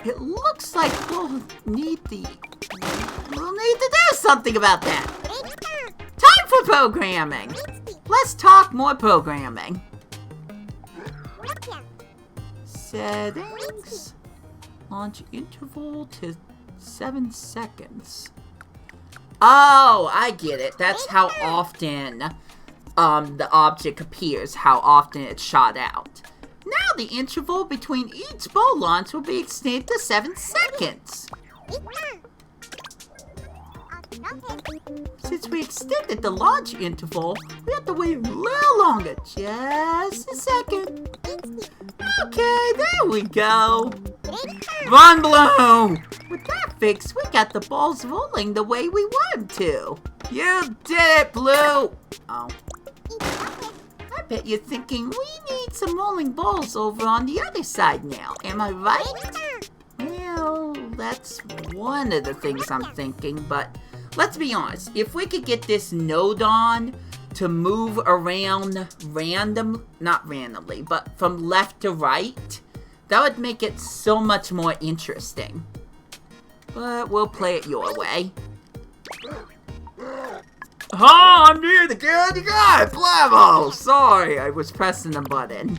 It looks like we'll need to do something about that. Time for programming. Let's talk more programming. Settings. Launch interval to 7 seconds. Oh, I get it. That's how often the object appears, how often it's shot out. Now the interval between each ball launch will be extended to 7 seconds. Since we extended the launch interval, we have to wait a little longer. Just a second. Okay, there we go. Run, Blue! With that fix, we got the balls rolling the way we want them to. You did it, Blue! Oh. I bet you're thinking we need some rolling balls over on the other side now. Am I right? Well, that's one of the things I'm thinking, but let's be honest. If we could get this node on to move around not randomly, but from left to right, that would make it so much more interesting. But we'll play it your way. Oh, I'm near the candy guy! Blamo! Sorry, I was pressing the button.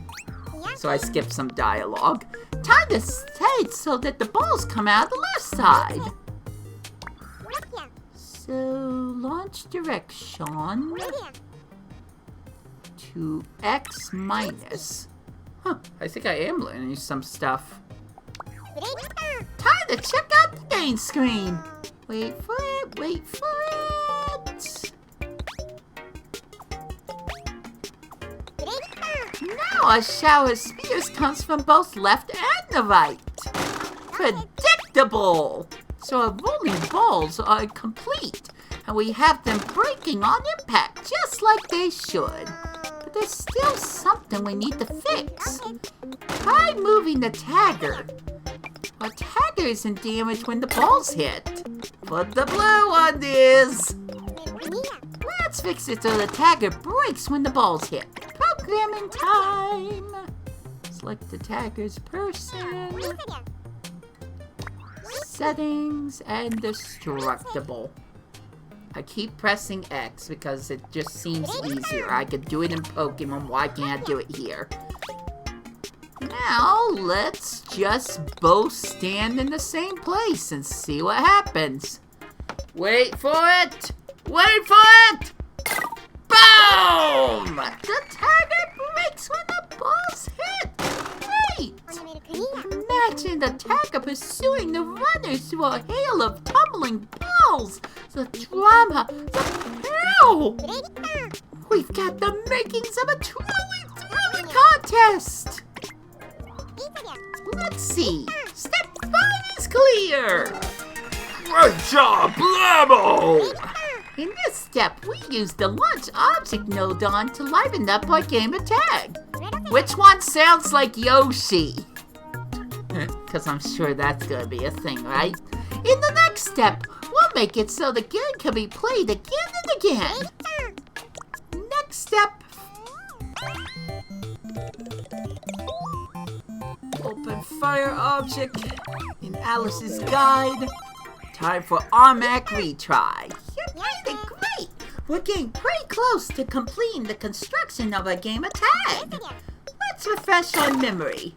So I skipped some dialogue. Time to stage so that the balls come out the left side. So, launch direction to X minus. Huh, I think I am learning some stuff. Time to check out the main screen. Wait for it, wait for it. Now a shower of spears comes from both left and the right. Predictable. So our rolling balls are complete, and we have them breaking on impact just like they should. But there's still something we need to fix. Try moving the tagger. Our tagger isn't damaged when the balls hit. Put the blue on this. Let's fix it so the tagger breaks when the balls hit. Programming time. Select the tagger's person. Settings and destructible. I keep pressing X because it just seems easier. I could do it in Pokemon. Why can't I do it here? Now, let's just both stand in the same place and see what happens. Wait for it! Wait for it! Boom! The tagger breaks when the balls hit! Great! Imagine the tagger pursuing the runners through a hail of tumbling balls! The drama! The hell! We've got the makings of a truly thrilling contest! Let's see. Step 5 is clear! Great job, Blamo! In this step, we use the launch object node on to liven up our game of tag. Which one sounds like Yoshi? Because I'm sure that's going to be a thing, right? In the next step, we'll make it so the game can be played again and again. Next step. Open fire object in Alice's guide. Time for Armac retry. You're getting great. We're getting pretty close to completing the construction of our game of tag. Let's refresh our memory.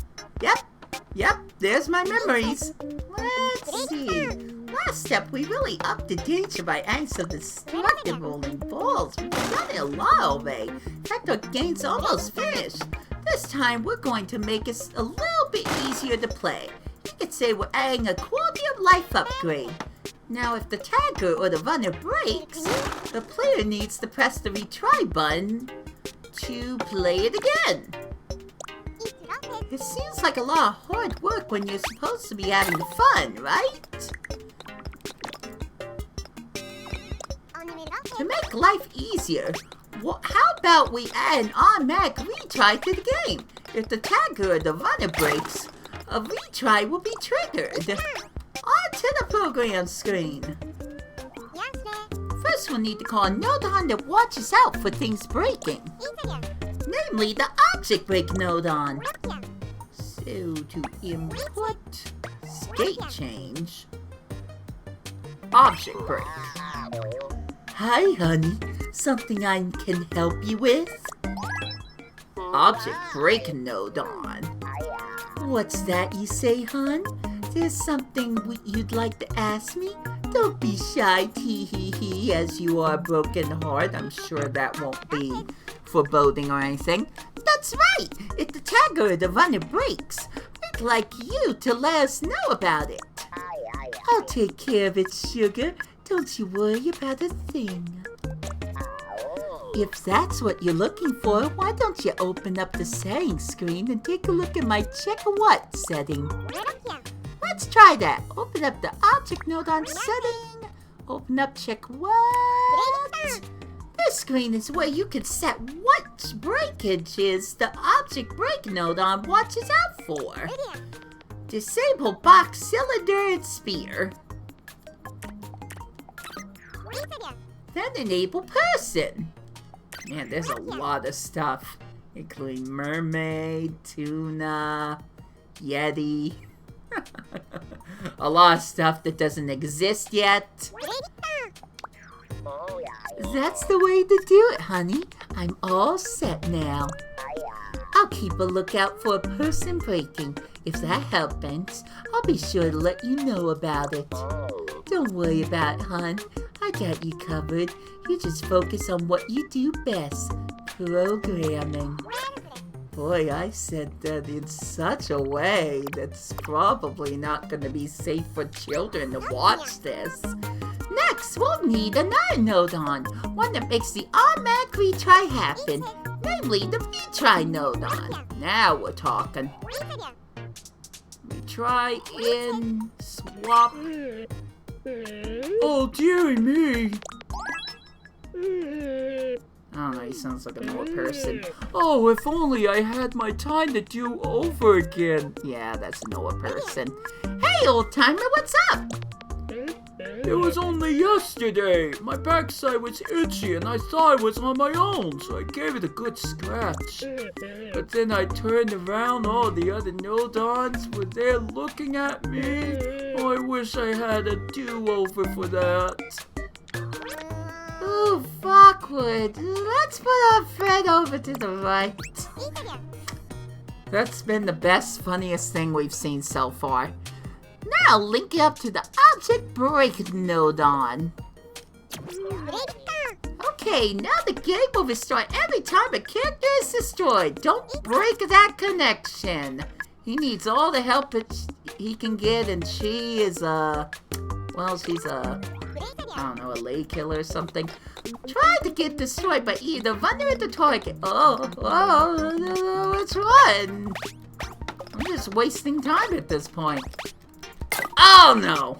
Yep, there's my memories. Let's see. Last step, we really upped the danger by adding some destructive rolling balls. We've done it a lot already. In fact, our game's almost finished. This time, we're going to make it a little bit easier to play. You could say we're adding a quality of life upgrade. Now, if the tagger or the runner breaks, the player needs to press the retry button to play it again. It seems like a lot of hard work when you're supposed to be having fun, right? To make life easier, how about we add an automatic retry to the game? If the tagger or the runner breaks, a retry will be triggered. On to the program screen. First, we'll need to call a nodon that watches out for things breaking. Namely, the object break nodon. So, to input state change, object break. Hi, honey. Something I can help you with? Object break nodon. What's that you say, hon? There's something you'd like to ask me? Don't be shy, tee-hee-hee, as you are a broken heart. I'm sure that won't be foreboding or anything. That's right! If the tagger or the runner breaks, we'd like you to let us know about it. I'll take care of it, sugar. Don't you worry about a thing. If that's what you're looking for, why don't you open up the settings screen and take a look at my check what setting? Let's try that. Open up the object nodon setting. Open up check what. This screen is where you can set what breakages the object break nodon watches out for. Disable box, cylinder, and spear. Then enable person. Man, there's a lot of stuff, including mermaid, tuna, yeti. A lot of stuff that doesn't exist yet. That's the way to do it, honey. I'm all set now. I'll keep a lookout for a person breaking. If that happens, I'll be sure to let you know about it. Don't worry about it, hon. I got you covered. You just focus on what you do best. Programming. Boy, I said that in such a way that's probably not going to be safe for children to watch this. Next, we'll need another nodon, one that makes the automatic retry happen, namely the retry nodon. Now we're talking. Retry in swap. Oh, dearie me. I don't know, he sounds like an old person. Oh, if only I had my time to do over again. Yeah, that's an old person. Hey, old timer, what's up? It was only yesterday. My backside was itchy and I thought it was on my own, so I gave it a good scratch. But then I turned around, all the other nodons were there looking at me. Oh, I wish I had a do-over for that. Ooh, awkward. Let's put our friend over to the right. That's been the best, funniest thing we've seen so far. Now link it up to the object break nodon. Okay, now the game will restart every time a character is destroyed. Don't break that connection. He needs all the help he can get, and she is she's a a lay killer or something. Try to get destroyed by either runner at the target. Which one? I'm just wasting time at this point. Oh no!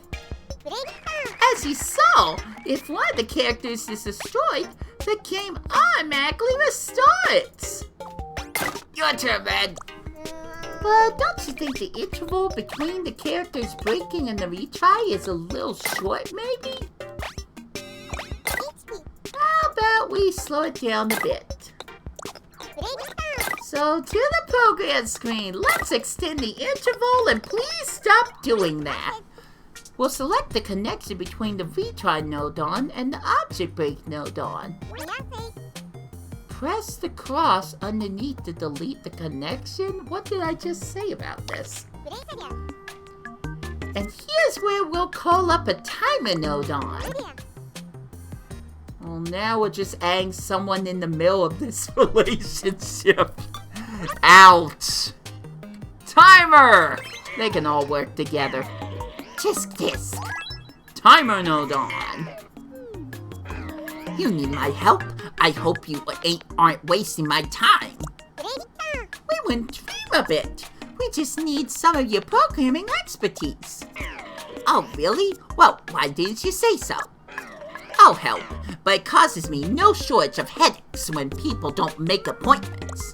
As you saw, if one of the characters is destroyed, the game automatically restarts. Your turn, man. But don't you think the interval between the characters breaking and the retry is a little short, maybe? How about we slow it down a bit? So, to the program screen, let's extend the interval and please stop doing that. We'll select the connection between the retry nodon and the object break nodon. Press the cross underneath to delete the connection. What did I just say about this? And here's where we'll call up a timer nodon. Well, now we're just adding someone in the middle of this relationship. Ouch! Timer! They can all work together. Tisk tisk. Timer nodon. You need my help? I hope you aren't wasting my time. We wouldn't dream of it. We just need some of your programming expertise. Oh, really? Well, why didn't you say so? I'll help, but it causes me no shortage of headaches when people don't make appointments.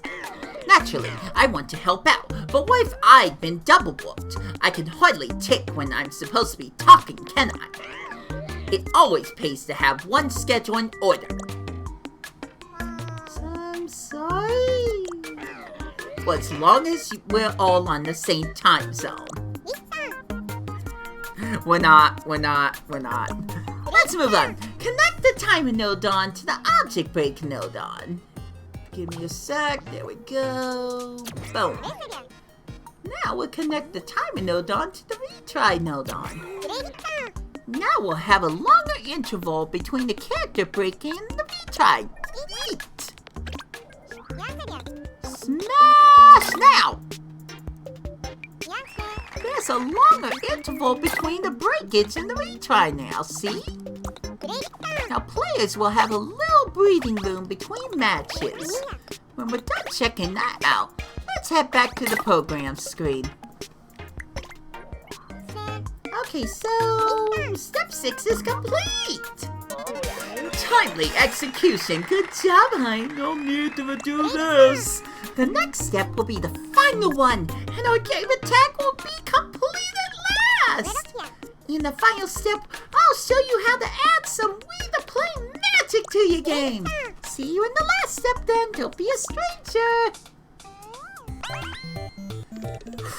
Naturally, I want to help out, but what if I've been double booked? I can hardly tick when I'm supposed to be talking, can I? It always pays to have one schedule in order. So I'm sorry. Well, as long as we're all on the same time zone. We're not. Let's move on. Connect the timer node on to the object break node on. Give me a sec. There we go. Boom. Now we'll connect the timer node on to the retry node on. Now we'll have a longer interval between the character breaking and the retry. Neat. Smash now! There's a longer interval between the breakage and the retry now, see? Now players will have a little breathing room between matches. When we're done checking that out, let's head back to the program screen. Okay, so step 6 is complete! Timely execution. Good job, Hein. No need to do this. The next step will be the final one, and our game attack will be complete at last. In the final step, I'll show you how to add some Wii2Play magic to your game. See you in the last step then. Don't be a stranger.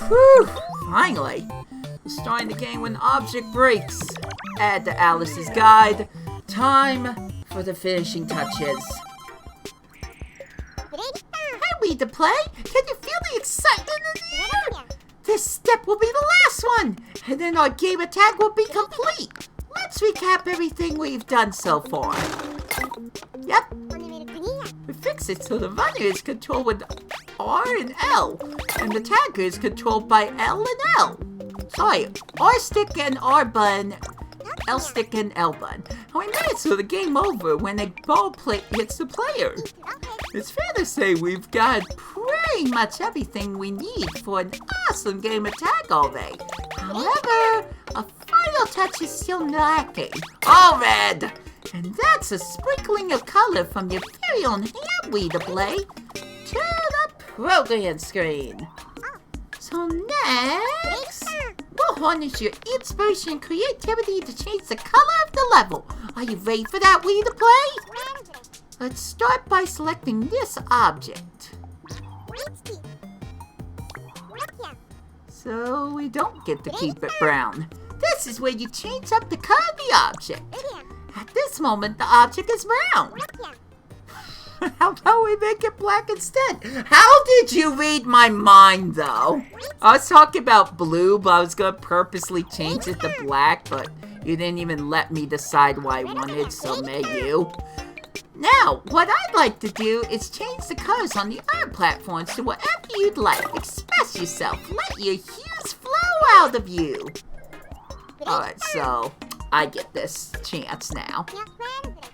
Whew, finally. Starting the game when object breaks. Add to Alice's guide. Time for the finishing touches. Hey, Wii2Play! Can you feel the excitement in the air? This step will be the last one, and then our game attack will be complete. Let's recap everything we've done so far. Yep. We fixed it so the runner is controlled with R and L, and the tagger is controlled by L and L. Sorry, R stick and R button, L stick and L button. And we made it so the game over when a ball plate hits the player. It's fair to say we've got pretty much everything we need for an awesome game attack already. However, a final touch is still lacking. All red! And that's a sprinkling of color from your very own hand, Wii2Play, to the program screen. So next, we'll harness your inspiration and creativity to change the color of the level. Are you ready for that, Wii2Play? Let's start by selecting this object. So we don't get to keep it brown. This is where you change up the color of the object. At this moment, the object is brown. How about we make it black instead? How did you read my mind, though? I was talking about blue, but I was going to purposely change it to black, but you didn't even let me decide what I wanted, so may you. Now, what I'd like to do is change the colors on the other platforms to whatever you'd like. Express yourself. Let your hues flow out of you. Alright, so I get this chance now.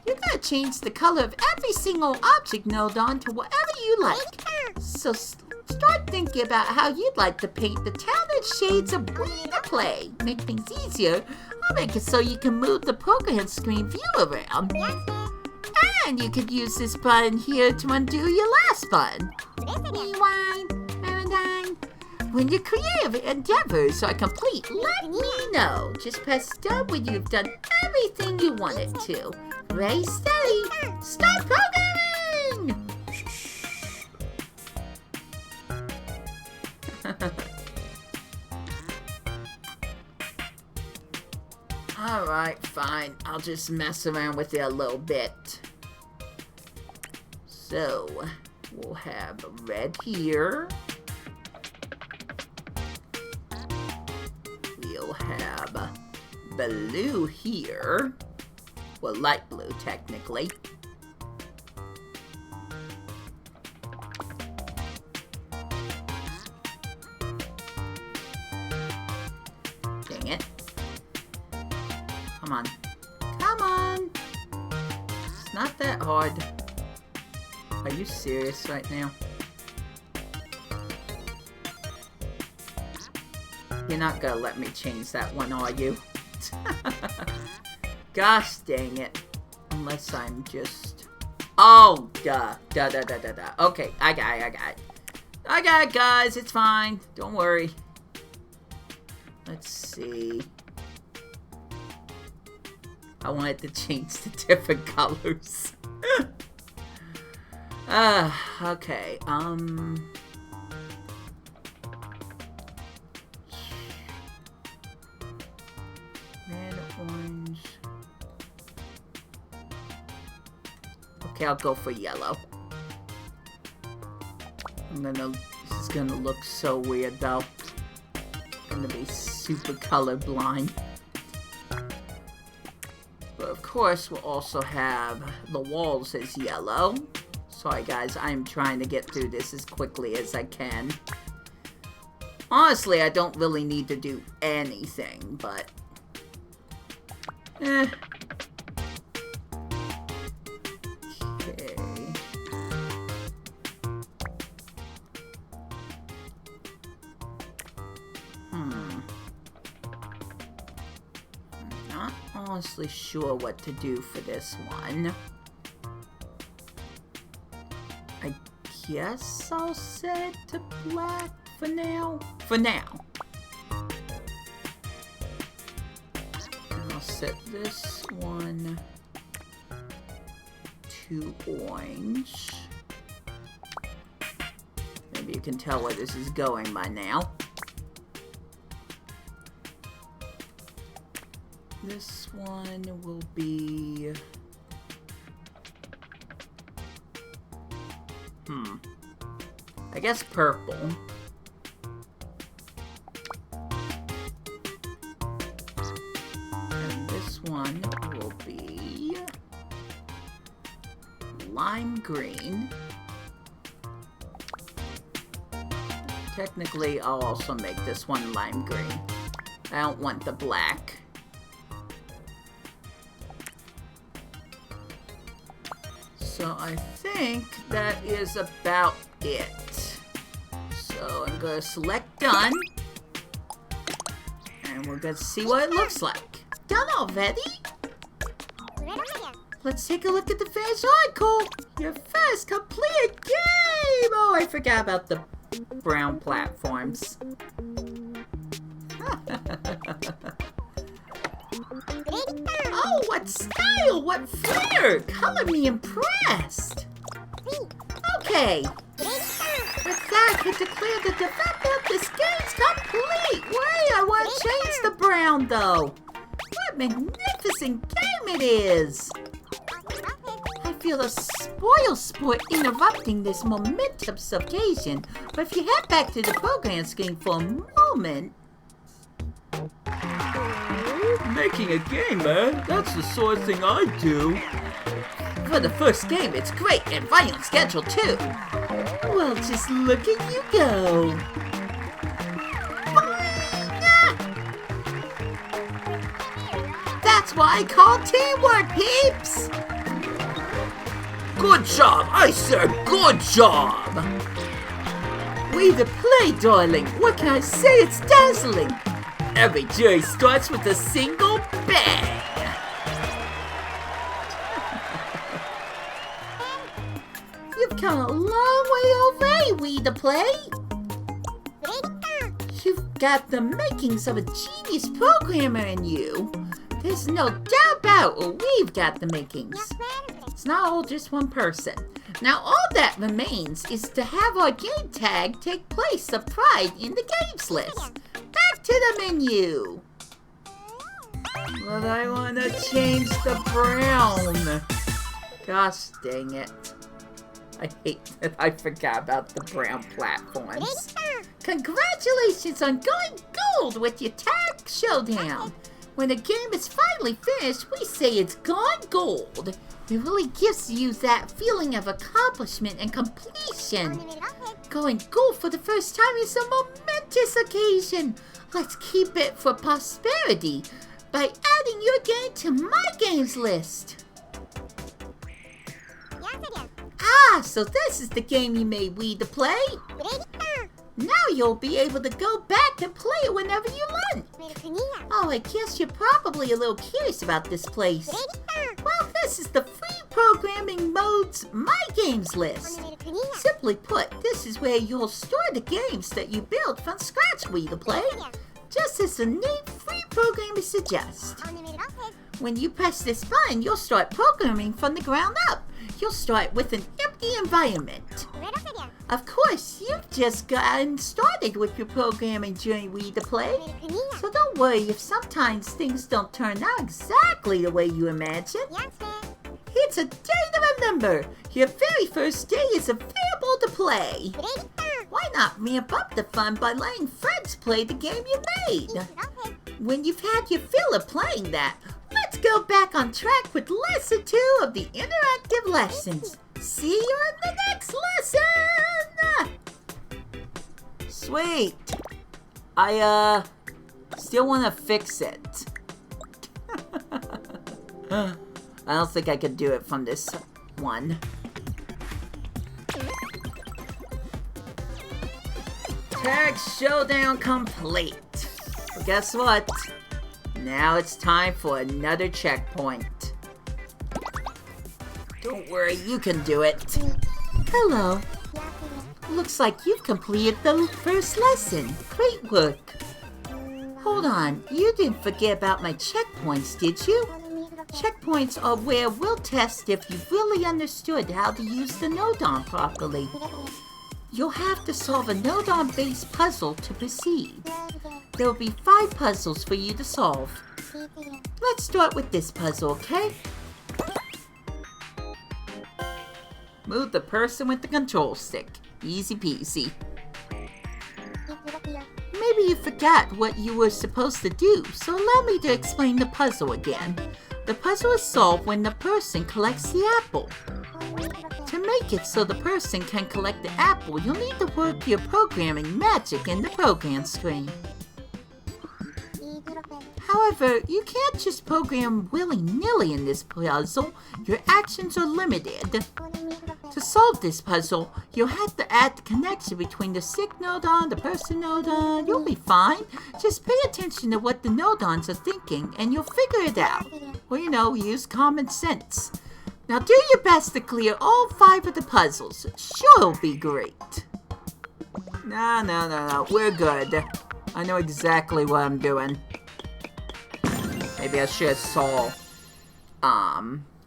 You're going to change the color of every single object node on to whatever you like. So start thinking about how you'd like to paint the talented shades of Wii2Play. Make things easier, I'll make it so you can move the program screen view around. And you could use this button here to undo your last button. Rewind, rewind. When your creative endeavors are complete, let me know. Just press done when you've done everything you wanted to. Ready, steady, start programming! Alright, fine. I'll just mess around with it a little bit. So, we'll have red here. We'll have blue here. Well, light blue, technically. Dang it. Come on. Come on! It's not that hard. Are you serious right now? You're not gonna let me change that one, are you? Gosh dang it. Unless I'm just... Oh, duh. Duh. Okay, I got it. I got it, guys. It's fine. Don't worry. Let's see. I wanted to change the different colors. Okay, red, orange. Okay, I'll go for yellow. This is gonna look so weird though. I'm gonna be super colorblind. But of course, we'll also have the walls as yellow. Sorry guys, I'm trying to get through this as quickly as I can. Honestly, I don't really need to do anything, but... Okay. Not honestly sure what to do for this one. I guess I'll set it to black for now. And I'll set this one to orange. Maybe you can tell where this is going by now. This one will be... I guess purple. And this one will be lime green. Technically, I'll also make this one lime green. I don't want the black. So I think that is about it. So I'm going to select done. And we're going to see what it looks like. Done already? Let's take a look at the first article. Your first completed game! Oh, I forgot about the brown platforms. Oh, what style! What flair! Color me impressed! Okay. With that, I can declare the development of this game's complete! Wait, I want to change the brown, though! What magnificent game it is! I feel a spoil sport interrupting this momentous occasion, but if you head back to the program screen for a moment... Making a game, man? That's the sort of thing I do. For the first game, it's great, and violent schedule too. Well, just look at you go. That's what I call teamwork, peeps. Good job, I said good job. We the play, darling. What can I say? It's dazzling. Every joy starts with a single bang. You've come a long way already, We the Play. You've got the makings of a genius programmer in you. There's no doubt about it. We've got the makings. It's not all just one person. Now all that remains is to have our game tag take place of pride in the games list. Back to the menu. But I want to change the brown. Gosh dang it. I hate that I forgot about the brown platforms. Congratulations on going gold with your tag showdown. When a game is finally finished, we say it's gone gold. It really gives you that feeling of accomplishment and completion. Going gold for the first time is a momentous occasion. Let's keep it for prosperity by adding your game to my games list. Ah, so this is the game you made We the Play? Now you'll be able to go back and play it whenever you like. Oh, I guess you're probably a little curious about this place. Well, this This is the free programming modes My Games list. Simply put, this is where you'll store the games that you build from scratch Wii2Play, just as the neat free programmers suggest. When you press this button, you'll start programming from the ground up. You'll start with an empty environment. Of course, you've just gotten started with your programming journey Wii2Play, so don't worry if sometimes things don't turn out exactly the way you imagine. It's a day to remember. Your very first day is available to play. Why not ramp up the fun by letting friends play the game you made? When you've had your fill of playing that, let's go back on track with lesson 2 of the interactive lessons. See you in the next lesson! Sweet. I still want to fix it. I don't think I could do it from this one. Tag showdown complete. Well, guess what? Now it's time for another checkpoint. Don't worry, you can do it. Hello. Looks like you've completed the first lesson. Great work. Hold on, you didn't forget about my checkpoints, did you? Checkpoints are where we'll test if you've really understood how to use the Nodon properly. You'll have to solve a Nodon-based puzzle to proceed. There will be 5 puzzles for you to solve. Let's start with this puzzle, okay? Move the person with the control stick. Easy peasy. Maybe you forgot what you were supposed to do, so allow me to explain the puzzle again. The puzzle is solved when the person collects the apple. To make it so the person can collect the apple, you'll need to work your programming magic in the program screen. However, you can't just program willy-nilly in this puzzle. Your actions are limited. To solve this puzzle, you'll have to add the connection between the sick Nodon, the person Nodon. You'll be fine. Just pay attention to what the Nodons are thinking and you'll figure it out. Or, use common sense. Now do your best to clear all 5 of the puzzles. Sure it'll be great. No. We're good. I know exactly what I'm doing. Maybe I should have saw,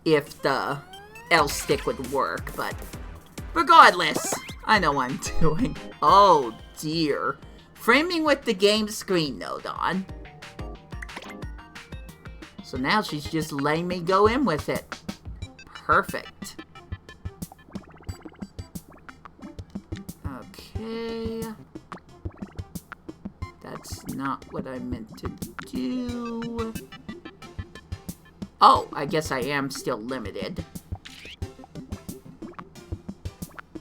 if the L stick would work, but regardless, I know what I'm doing. Oh dear. Framing with the game screen Nodon. So now she's just letting me go in with it. Perfect. Okay. That's not what I meant to do. Oh, I guess I am still limited.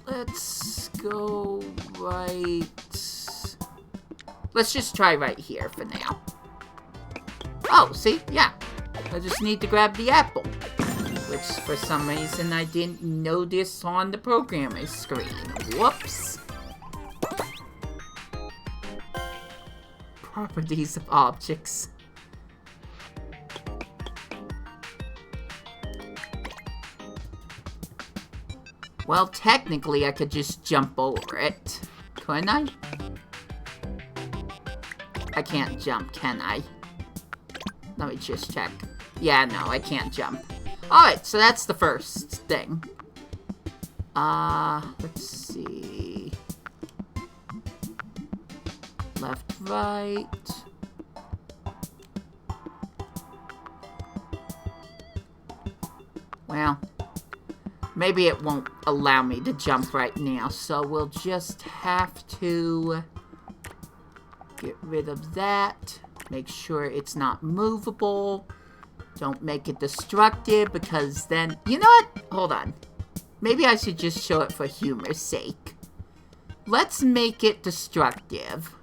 Let's go right... Let's just try right here for now. Oh, see? Yeah. I just need to grab the apple. Which, for some reason, I didn't notice on the programmer's screen. Whoops. Properties of objects. Well, technically, I could just jump over it. Couldn't I? I can't jump, can I? Let me just check. Yeah, no, I can't jump. Alright, so that's the first thing. Let's see. Left, right. Well, maybe it won't allow me to jump right now, so we'll just have to get rid of that. Make sure it's not movable. Don't make it destructive, because then... You know what? Hold on. Maybe I should just show it for humor's sake. Let's make it destructive.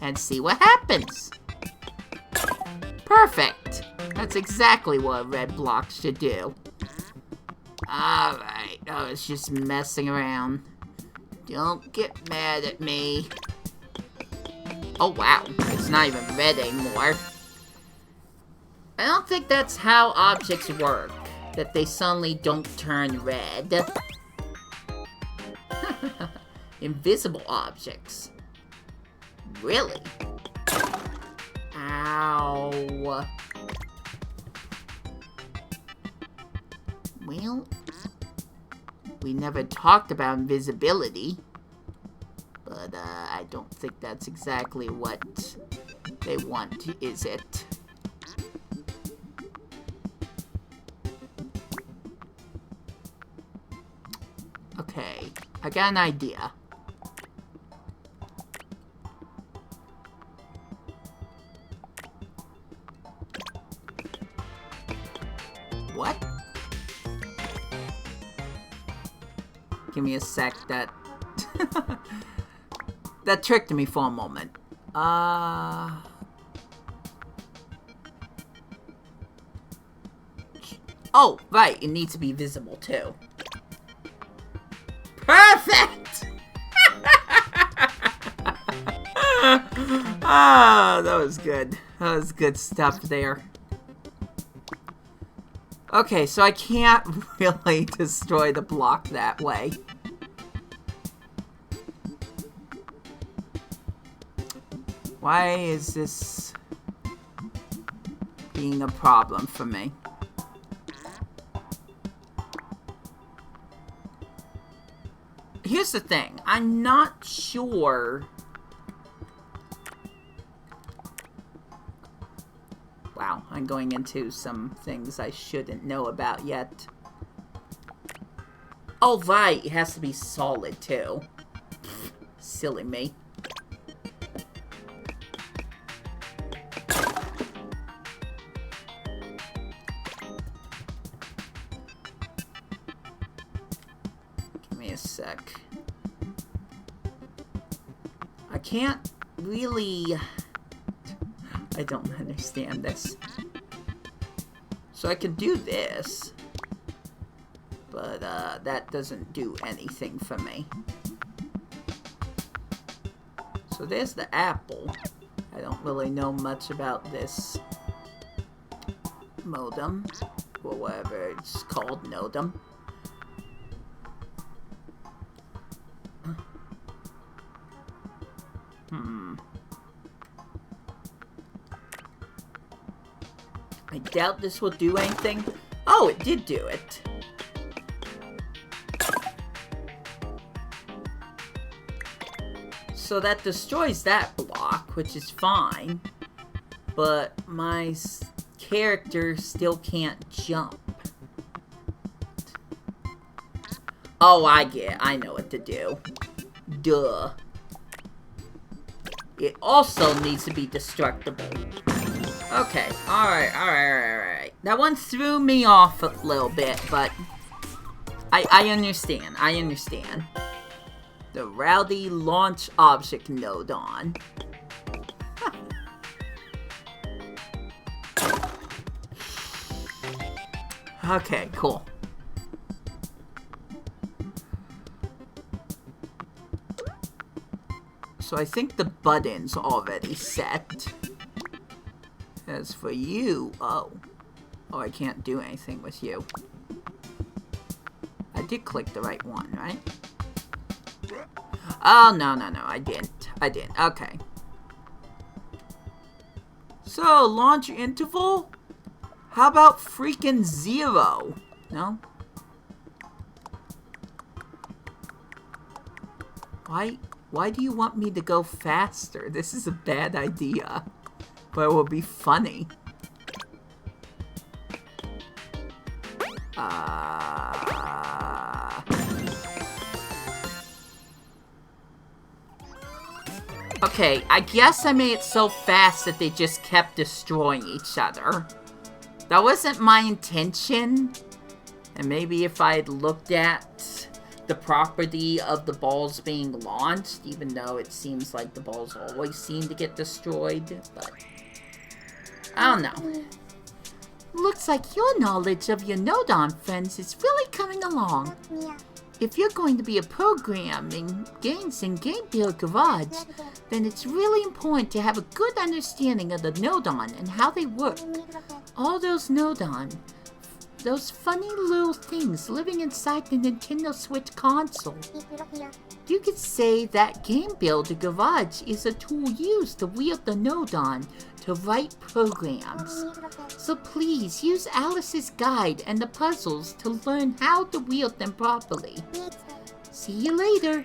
And see what happens. Perfect. That's exactly what a red block should do. Alright. I was just messing around. Don't get mad at me. Oh, wow. It's not even red anymore. I don't think that's how objects work. That they suddenly don't turn red. Invisible objects. Really? Ow. Well, we never talked about invisibility. But I don't think that's exactly what they want, is it? Okay, I got an idea. What? Give me a sec, that... that tricked me for a moment. Oh, right, it needs to be visible too. Perfect! Ah, that was good. That was good stuff there. Okay, so I can't really destroy the block that way. Why is this being a problem for me? Here's the thing. I'm not sure. Wow, I'm going into some things I shouldn't know about yet. Oh, right. It has to be solid, too. Silly me. Give me a sec. I can't really... I don't understand this. So I can do this. But, that doesn't do anything for me. So there's the apple. I don't really know much about this modem. Or whatever it's called, nodem. I doubt this will do anything. Oh, it did do it. So that destroys that block, which is fine. But my character still can't jump. Oh, I get it. I know what to do. Duh. It also needs to be destructible. Okay, alright. That one threw me off a little bit, but I understand, The Rowdy Launch Object Node on. Okay, cool. So I think the button's already set. As for you, oh, I can't do anything with you. I did click the right one, right? Oh, no, I didn't. Okay. So, launch interval? How about freaking 0? No? Why do you want me to go faster? This is a bad idea. But it will be funny. Okay, I guess I made it so fast that they just kept destroying each other. That wasn't my intention. And maybe if I had looked at the property of the balls being launched, even though it seems like the balls always seem to get destroyed, but... I don't know. Looks like your knowledge of your Nodon friends is really coming along. If you're going to be a programming games in Game Build Garage, then it's really important to have a good understanding of the Nodon and how they work. all those Nodon. Those funny little things living inside the Nintendo Switch console. You could say that Game Builder Garage is a tool used to wield the Nodon to write programs. So please use Alice's guide and the puzzles to learn how to wield them properly. See you later.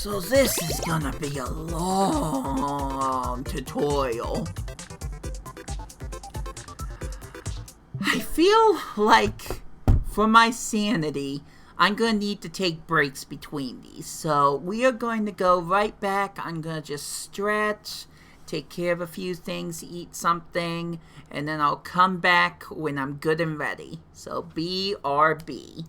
So this is gonna be a long tutorial. I feel like, for my sanity, I'm gonna need to take breaks between these. So we are going to go right back. I'm gonna just stretch, take care of a few things, eat something, and then I'll come back when I'm good and ready. So BRB.